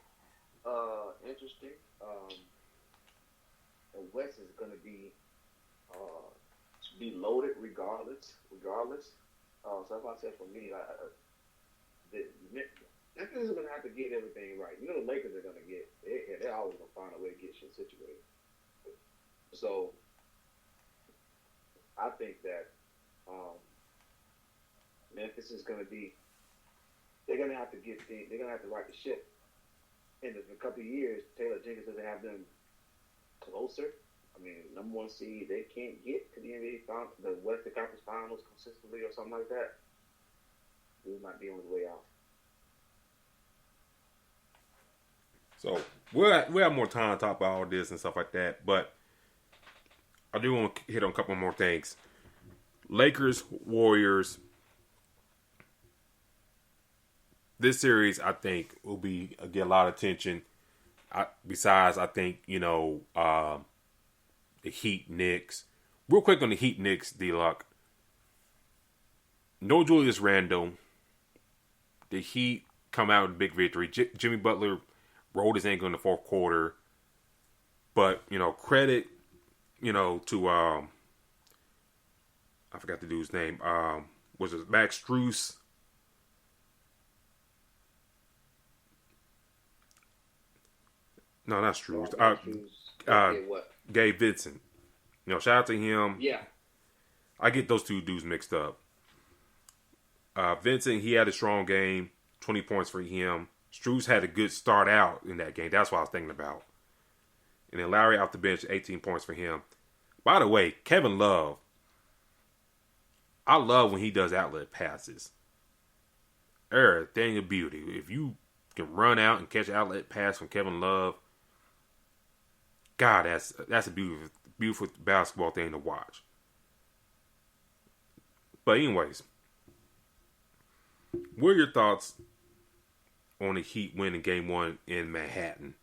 interesting. The West is going to be loaded regardless. So that's why I said for me, Memphis is going to have to get everything right. The Lakers are going to they're always going to find a way to get shit situated. So I think that Memphis is going to be, they're going to have to they're going to have to right the ship. And in a couple of years, Taylor Jenkins doesn't have them closer. I mean, number one seed, they can't get to the NBA the Western Conference Finals consistently or something like that. We might be on the way out. So we'll have more time to talk about all this and stuff like that. But I do want to hit on a couple more things. Lakers, Warriors. This series, I think, will get a lot of attention. Besides, I think, the Heat, Knicks. Real quick on the Heat, Knicks, D-Lock. No Julius Randle. The Heat come out with a big victory. Jimmy Butler rolled his ankle in the fourth quarter. But, credit, to, I forgot the dude's name. Was it Max Strus? No, not Strus. Gabe Vincent. Shout out to him. Yeah. I get those two dudes mixed up. Vincent, he had a strong game. 20 points for him. Strus had a good start out in that game. That's what I was thinking about. And then Lowry off the bench, 18 points for him. By the way, Kevin Love. I love when he does outlet passes. Thing of beauty. If you can run out and catch an outlet pass from Kevin Love, God, that's a beautiful basketball thing to watch. But anyways, what are your thoughts on the Heat winning Game 1 in Manhattan?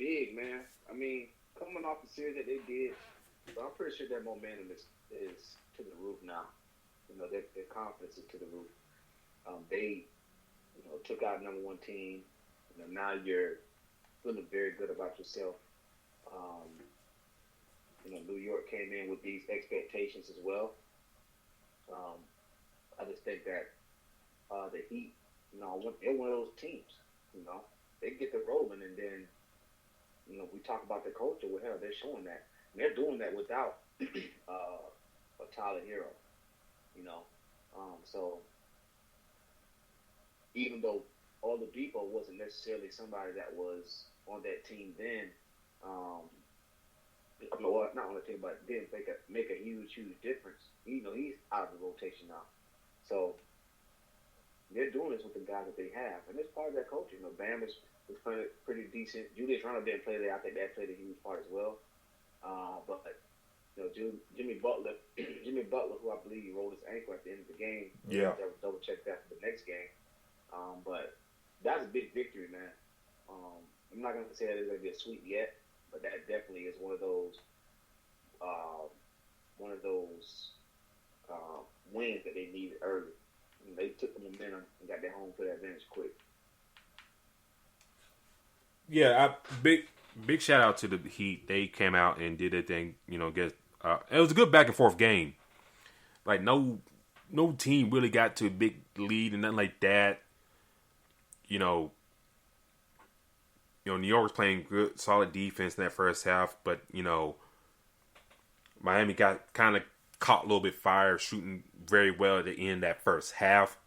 big, man. I mean, coming off the series that they did, but I'm pretty sure their momentum is to the roof now. Their confidence is to the roof. They, took out number one team. Now you're feeling very good about yourself. New York came in with these expectations as well. I just think that the Heat, they're one of those teams. They get the rolling, and then, we talk about the culture. Well, hell, they're showing that. And they're doing that without a Tyler Hero. So even though Oladipo wasn't necessarily somebody that was on that team then, not on the team, but didn't make a huge difference. He's out of the rotation now. So they're doing this with the guys that they have, and it's part of their culture. Bam is playing pretty decent. Julius Randle didn't play there. I think that played a huge part as well. But Jimmy Butler, who I believe rolled his ankle at the end of the game. Yeah. Double check that for the next game. But that's a big victory, man. I'm not gonna say that it's gonna be a sweep yet, but that definitely is one of those wins that they needed early. And they took the momentum and got their home field advantage quick. Yeah, big shout out to the Heat. They came out and did their thing. It was a good back and forth game. Like no team really got to a big lead and nothing like that. New York was playing good, solid defense in that first half, but Miami got kind of caught a little bit fire, shooting very well at the end of that first half.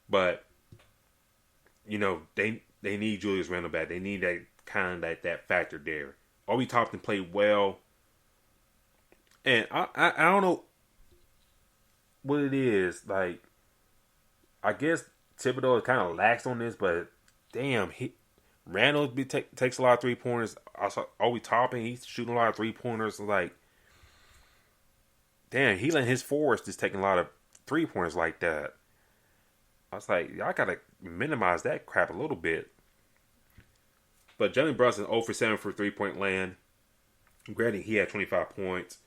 But they need Julius Randle back. They need that kind of that factor there. Obi Toppin played well, and I don't know what it is. Like, I guess Thibodeau is kind of lax on this, but damn, Randle takes a lot of 3-pointers. Also, Obi Toppin, he's shooting a lot of 3-pointers. Like, damn, he letting his forwards just taking a lot of 3-pointers like that. I was like, y'all gotta minimize that crap a little bit. But Jalen Brunson 0 for 7 for 3-point land. Granted, he had 25 points.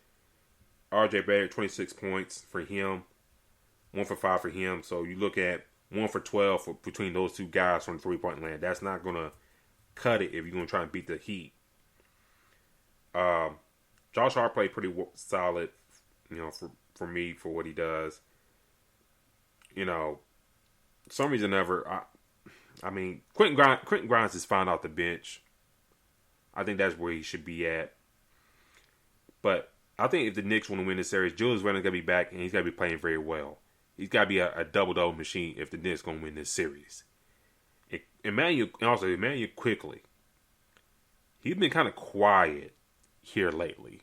RJ Barrett 26 points for him. 1 for 5 for him. So you look at 1 for 12 between those two guys from the 3-point land. That's not gonna cut it if you're gonna try and beat the Heat. Josh Hart played pretty solid, for me, for what he does. Some reason ever, Quentin Grimes is fine off the bench. I think that's where he should be at. But I think if the Knicks want to win this series, Julius Randle's got to be back, and he's got to be playing very well. He's got to be a double-double machine if the Knicks going to win this series. Emmanuel quickly. He's been kind of quiet here lately.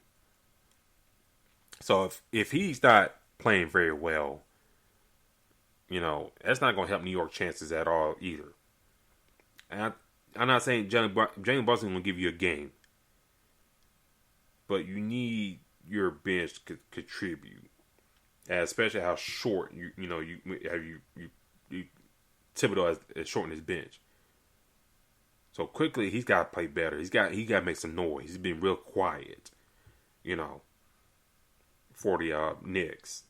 So if he's not playing very well, that's not going to help New York chances at all either. And I'm not saying Jalen Brunson going to give you a game, but you need your bench to contribute, especially how short Thibodeau has shortened his bench. So quickly, he's got to play better. He got to make some noise. He's been real quiet, for the Knicks.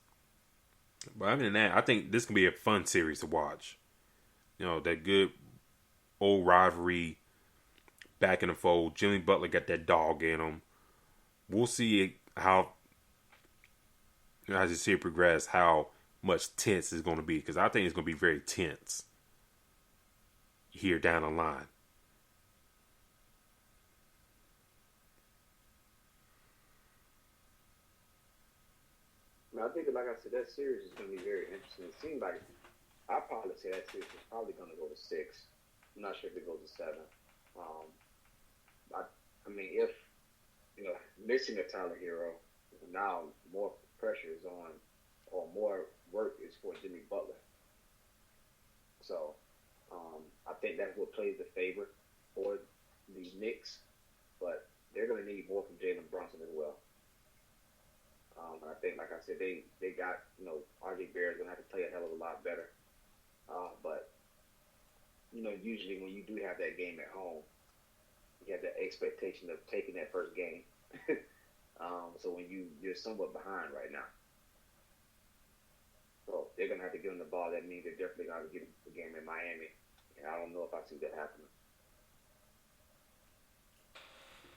But other than that, I think this can be a fun series to watch. That good old rivalry back in the fold. Jimmy Butler got that dog in him. We'll see how, as the series progresses, how much tense it's going to be. Because I think it's going to be very tense here down the line. I think, like I said, that series is going to be very interesting. It seems like I'd probably say that series is probably going to go to 6. I'm not sure if it goes to 7. If missing a Tyler Hero, now more pressure is on, or more work is for Jimmy Butler. So I think that's what plays the favor for the Knicks, but they're going to need more from Jalen Brunson as well. I think, like I said, they got, RJ Barrett's going to have to play a hell of a lot better. But, usually when you do have that game at home, you have the expectation of taking that first game. So when you're somewhat behind right now. So they're going to have to give him the ball. That means they're definitely going to get the game in Miami. And I don't know if I see that happening.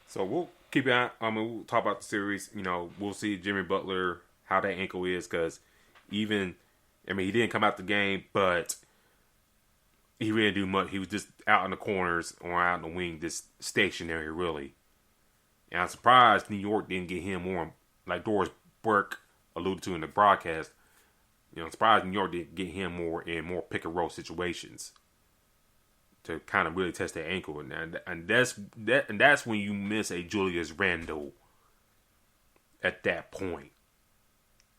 So we'll keep it. We'll talk about the series. We'll see Jimmy Butler, how that ankle is, because he didn't come out the game, but he really didn't do much. He was just out in the corners or out in the wing, just stationary, really. And I'm surprised New York didn't get him more, like Doris Burke alluded to in the broadcast. I'm surprised New York didn't get him more in more pick and roll situations to kind of really test that ankle, and that's when you miss a Julius Randle. At that point,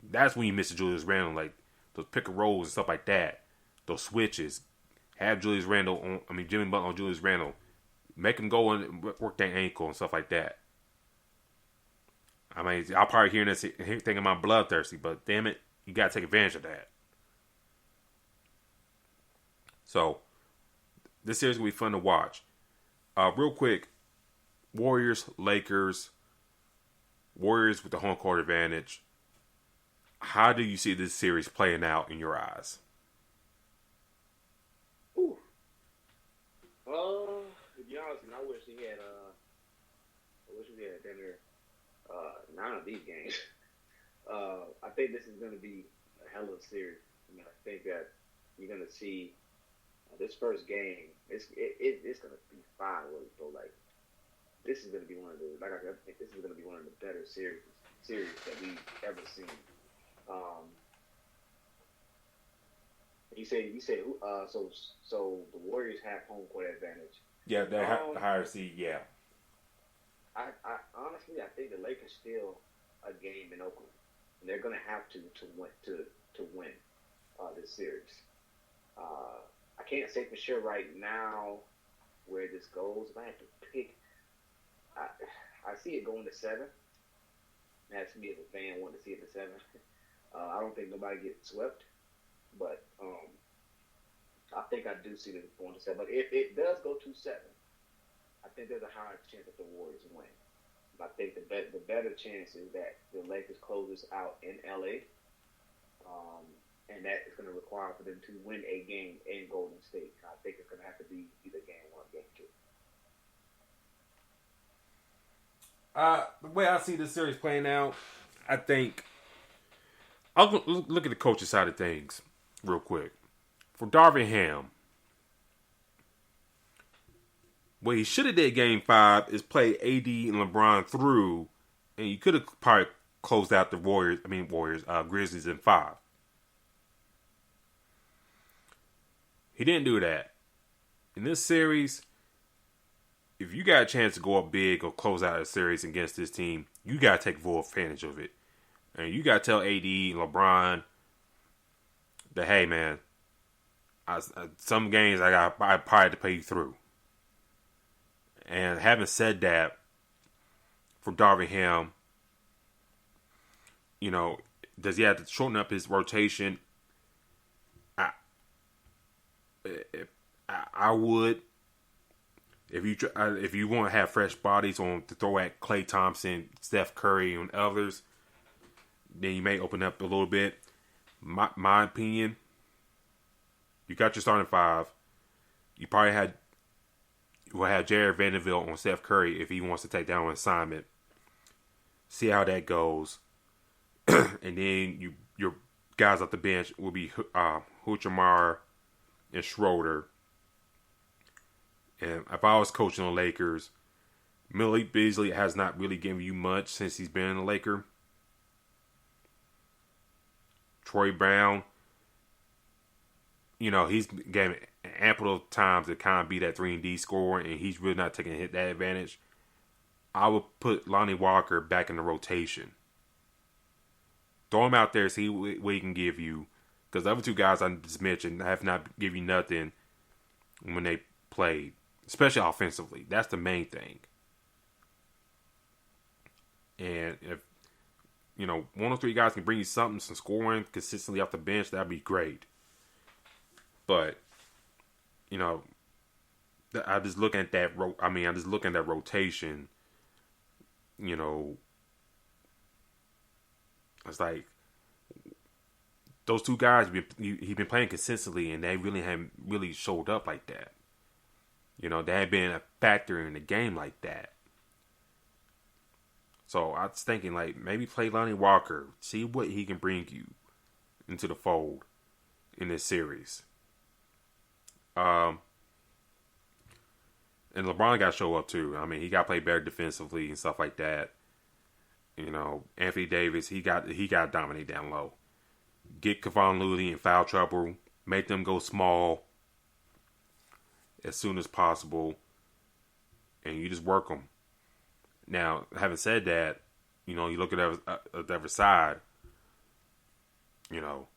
that's when you miss a Julius Randle, like those pick and rolls and stuff like that, those switches. Have Jimmy Butler on Julius Randle, make him go and work that ankle and stuff like that. I'll probably hear this thinking I'm bloodthirsty, but damn it, you gotta take advantage of that. So this series will be fun to watch. Real quick, Warriors, Lakers. Warriors with the home court advantage. How do you see this series playing out in your eyes? Ooh. To be honest, I wish we had damn near 9 of these games. I think this is going to be a hell of a series. I think that you're going to see this first game. It's going to be fine. So like, this is going to be one of the I think this is going to be one of the better series that we've ever seen. You say so the Warriors have home court advantage. Yeah, they have the higher seed. Yeah. I honestly think the Lakers still a game in Oakland, and they're going to have to win this series. I can't say for sure right now where this goes. If I have to pick, I see it going to 7. That's me as a fan wanting to see it to 7. I don't think nobody gets swept, but I think I do see it going to 7. But if it does go to 7, I think there's a higher chance that the Warriors win. I think the better chance is that the Lakers close this out in LA, and that is going to require for them to win a game in Golden State. I think it's going to have to be either game 1 or game 2. The way I see this series playing out, I think I'll look at the coaching side of things real quick. For Darvin Ham, what he should have did game 5 is play AD and LeBron through, and you could have probably closed out the Grizzlies in 5. He didn't do that. In this series, if you got a chance to go up big or close out a series against this team, you got to take full advantage of it. And you got to tell AD and LeBron that, hey, man, some games I probably had to pay you through. And having said that, for Darvin Ham, does he have to shorten up his rotation? I would. If you want to have fresh bodies on to throw at Klay Thompson, Steph Curry, and others, then you may open up a little bit. My opinion, you got your starting 5. You probably will have Jared Vanderbilt on Steph Curry if he wants to take down an assignment. See how that goes. And then your guys off the bench will be Huchamar and Schroeder. And if I was coaching the Lakers, Malik Beasley has not really given you much since he's been a Laker. Troy Brown, he's getting ample times to kind of be that 3-and-D scorer, and he's really not taking that advantage. I would put Lonnie Walker back in the rotation. Throw him out there, see what he can give you. Because the other 2 guys I just mentioned have not given you nothing when they played. Especially offensively. That's the main thing. And if, 1 or 3 guys can bring you something, some scoring consistently off the bench, that'd be great. But, I just looking at that. I'm just looking at that rotation. You know, it's like those two guys. He's been playing consistently, and they really haven't really showed up like that. You know, they haven't been a factor in the game like that. So I was thinking, like, maybe play Lonnie Walker, see what he can bring you into the fold in this series. And LeBron got to show up too. I mean, he got to play better defensively and stuff like that. You know, Anthony Davis, he got to dominate down low. Get Kevon Looney in foul trouble. Make them go small as soon as possible, and you just work them. Now, having said that, you know, you look at the other side, you know,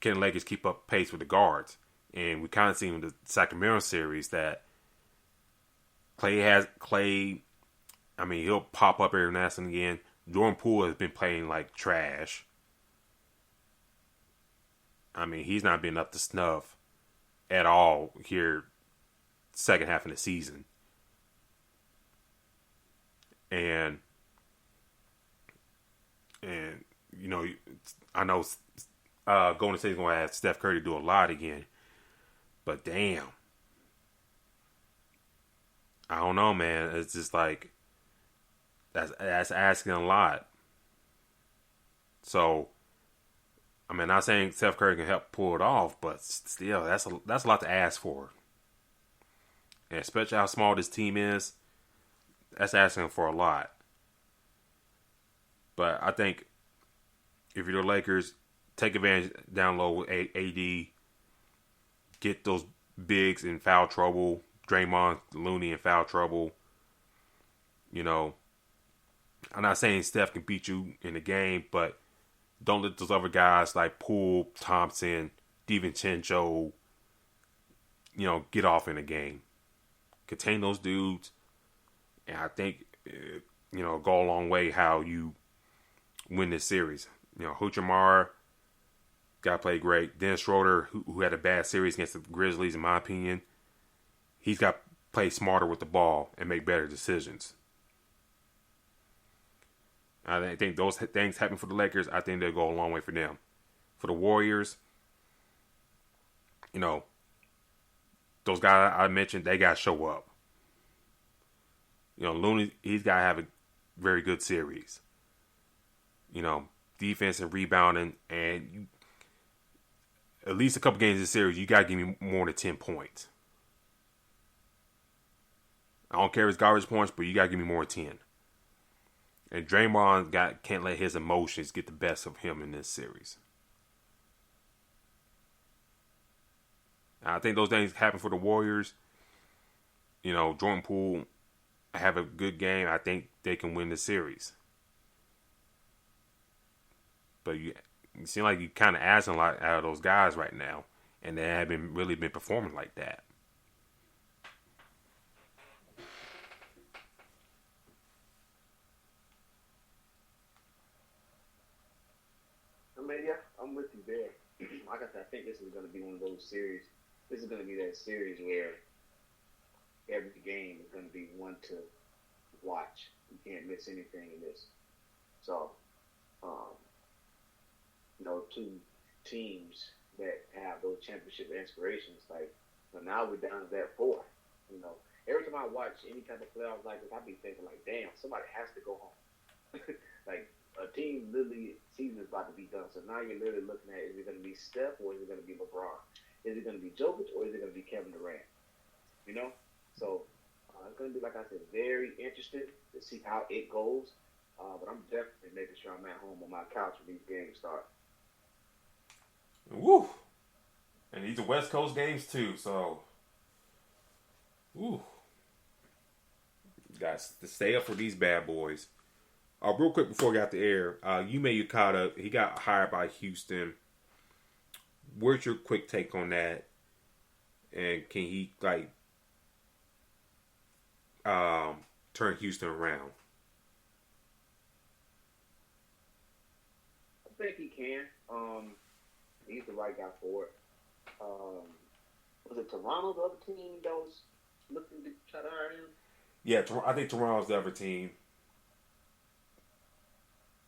can the Lakers keep up pace with the guards? And we kind of seen in the Sacramento series that Clay, I mean, he'll pop up every now and again. Jordan Poole has been playing like trash. I mean, he's not been up to snuff at all here second half of the season. And you know, I know Golden State's going to have Steph Curry do a lot again. But damn. I don't know, man. It's just like that's asking a lot. So, I mean, not saying Steph Curry can help pull it off, but still, that's a lot to ask for. And especially how small this team is, that's asking for a lot. But I think if you're the Lakers, take advantage down low with AD, get those bigs in foul trouble, Draymond, Looney in foul trouble. You know, I'm not saying Steph can beat you in the game, but don't let those other guys like Poole, Thompson, DiVincenzo, you know, get off in the game. Contain those dudes, and I think, you know, go a long way how you win this series. You know, Hachimura got to play great. Dennis Schroeder, who had a bad series against the Grizzlies, in my opinion, he's got to play smarter with the ball and make better decisions. I think those things happen for the Lakers. I think they'll go a long way for them. For the Warriors, you know, those guys I mentioned, they got to show up. You know, Looney, he's got to have a very good series. You know, defense and rebounding, and at least a couple games in the series, you got to give me more than 10 points. I don't care if it's garbage points, but you got to give me more than 10. And Draymond can't let his emotions get the best of him in this series. I think those things happen for the Warriors. You know, Jordan Poole have a good game. I think they can win the series. But you seem like you kind of asking a lot out of those guys right now, and they haven't really been performing like that. I mean, yeah, I'm with you there. Like I said, I think this is going to be one of those series. This is going to be that series where every game is going to be one to watch. You can't miss anything in this. So, you know, two teams that have those championship aspirations, like, so now we're down to that four. You know, every time I watch any type of playoffs like this, I be thinking like, damn, somebody has to go home. Like, a team literally season is about to be done. So now you're literally looking at, is it going to be Steph or is it going to be LeBron? Is it going to be Jokic or is it going to be Kevin Durant? You know? So it's going to be, like I said, very interesting to see how it goes. But I'm definitely making sure I'm at home on my couch when these games start. Woo! And these are West Coast games too, so woo! Guys, to stay up for these bad boys. Real quick before we got the air, Ime Udoka, he got hired by Houston. Where's your quick take on that? And can he turn Houston around? I think he can. He's the right guy for it. Was it Toronto, the other team that was looking to try to hire him? Yeah, I think Toronto's the other team.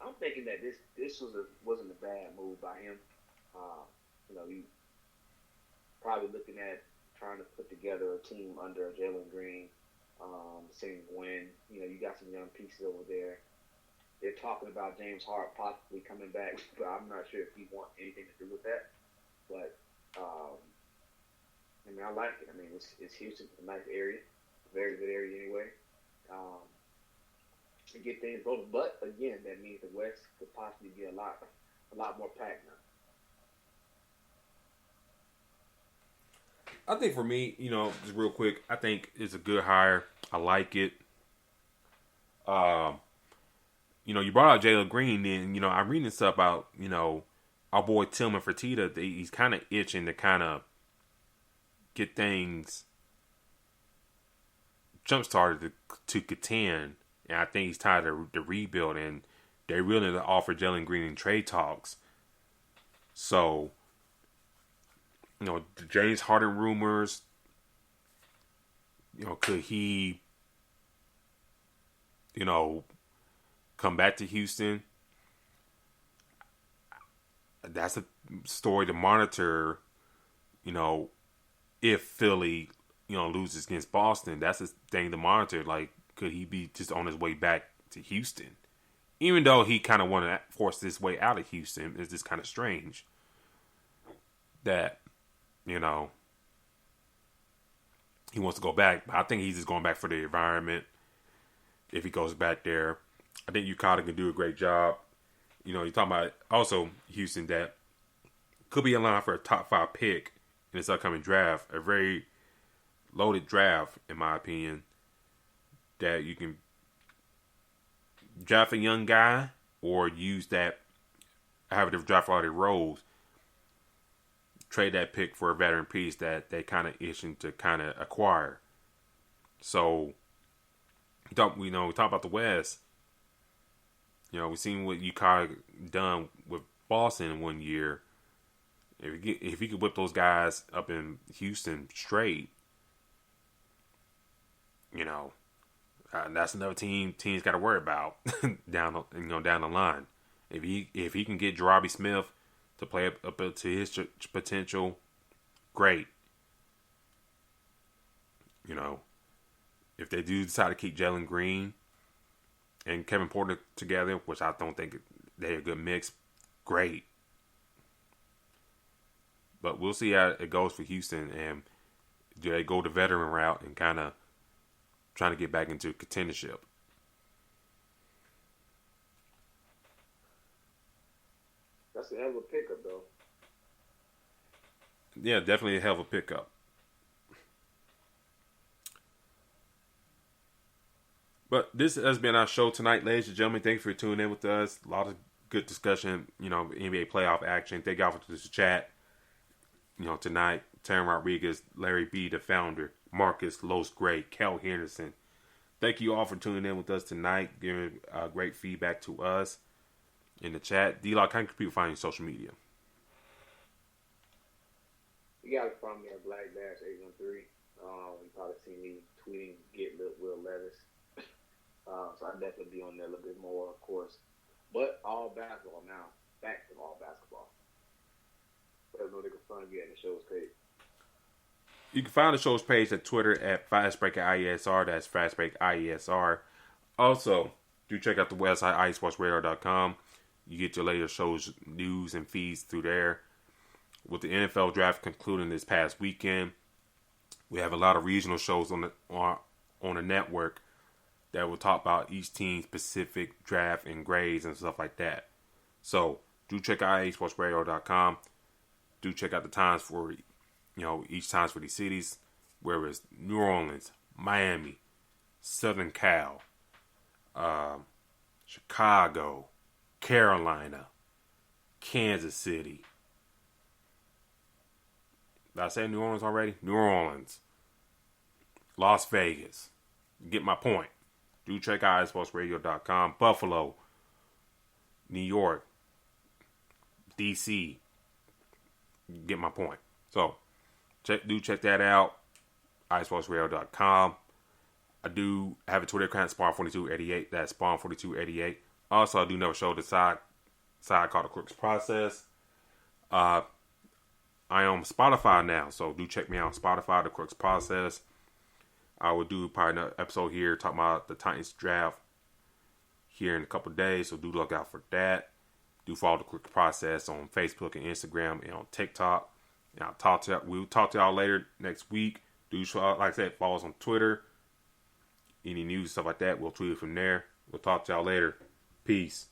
I'm thinking that this wasn't a bad move by him. He probably looking at trying to put together a team under Jalen Green, seeing when you got some young pieces over there. They're talking about James Hart possibly coming back, but I'm not sure if he wants anything to do with that. But I like it. It's Houston, a nice area, very good area anyway. To get things rolling, but again, that means the West could possibly be a lot more packed now. I think for me, just real quick, I think it's a good hire. I like it. You brought out Jalen Green, and I'm reading stuff about our boy Tillman Fertitta. He's kind of itching to kind of get things jump started to contend, and I think he's tired of the rebuild, and they're willing to offer Jalen Green in trade talks. So, the James Harden rumors, could he, come back to Houston? That's a story to monitor, if Philly, loses against Boston. That's a thing to monitor. Like, could he be just on his way back to Houston? Even though he kind of wanted to force his way out of Houston, it's just kind of strange that, he wants to go back. But I think he's just going back for the environment. If he goes back there, I think Udoka can do a great job. You're talking about also Houston that could be in line for a top 5 pick in this upcoming draft. A very loaded draft, in my opinion, that you can draft a young guy or use that, have it draft a lot of roles, trade that pick for a veteran piece that they kind of itching to kind of acquire. So, we talk about the West. We've seen what Udoka done with Boston in 1 year. If he could whip those guys up in Houston straight, that's another teams got to worry about down the line. If he can get Jarabi Smith to play up to his potential, great. If they do decide to keep Jalen Green and Kevin Porter together, which I don't think they're a good mix, great. But we'll see how it goes for Houston, and do they go the veteran route and kind of trying to get back into contendership? That's a hell of a pickup, though. Yeah, definitely a hell of a pickup. But this has been our show tonight, ladies and gentlemen. Thank you for tuning in with us. A lot of good discussion, NBA playoff action. Thank y'all for this chat. Tonight, Taryn Rodriguez, Larry B., the founder, Marcus, Los Gray, Kel Henderson. Thank you all for tuning in with us tonight, giving great feedback to us in the chat. D-Lock, how can people find you on social media? You guys find me at Black-813. You probably see me tweeting, get Will Levis. So I definitely be on there a little bit more, of course. But all basketball now. Back to all basketball. Let them know they can find you at the show's page. You can find the show's page at Twitter at FastBreakerIESR. That's FastBreakerIESR. Also, do check out the website, iSportsRadar.com. You get your latest shows, news, and feeds through there. With the NFL draft concluding this past weekend, we have a lot of regional shows on the network that will talk about each team's specific draft and grades and stuff like that. So, do check out iSportsRadar.com. Do check out the times for, each times for these cities, where it's New Orleans, Miami, Southern Cal, Chicago, Carolina, Kansas City. Did I say New Orleans already? New Orleans, Las Vegas. Get my point. Do check out iSportsRadio.com. Buffalo, New York, DC. Get my point. So, check that out. iSportsRadio.com. I do have a Twitter account, Spawn4288. That's Spawn4288. Also, I do never show the side called The Crooks Process. I am on Spotify now, so do check me out on Spotify, The Crooks Process. I will do probably another episode here talking about the Titans draft here in a couple of days, so do look out for that. Do follow The Crooks Process on Facebook and Instagram and on TikTok. And we'll talk to y'all later next week. Do, like I said, follow us on Twitter. Any news, stuff like that, we'll tweet it from there. We'll talk to y'all later. Peace.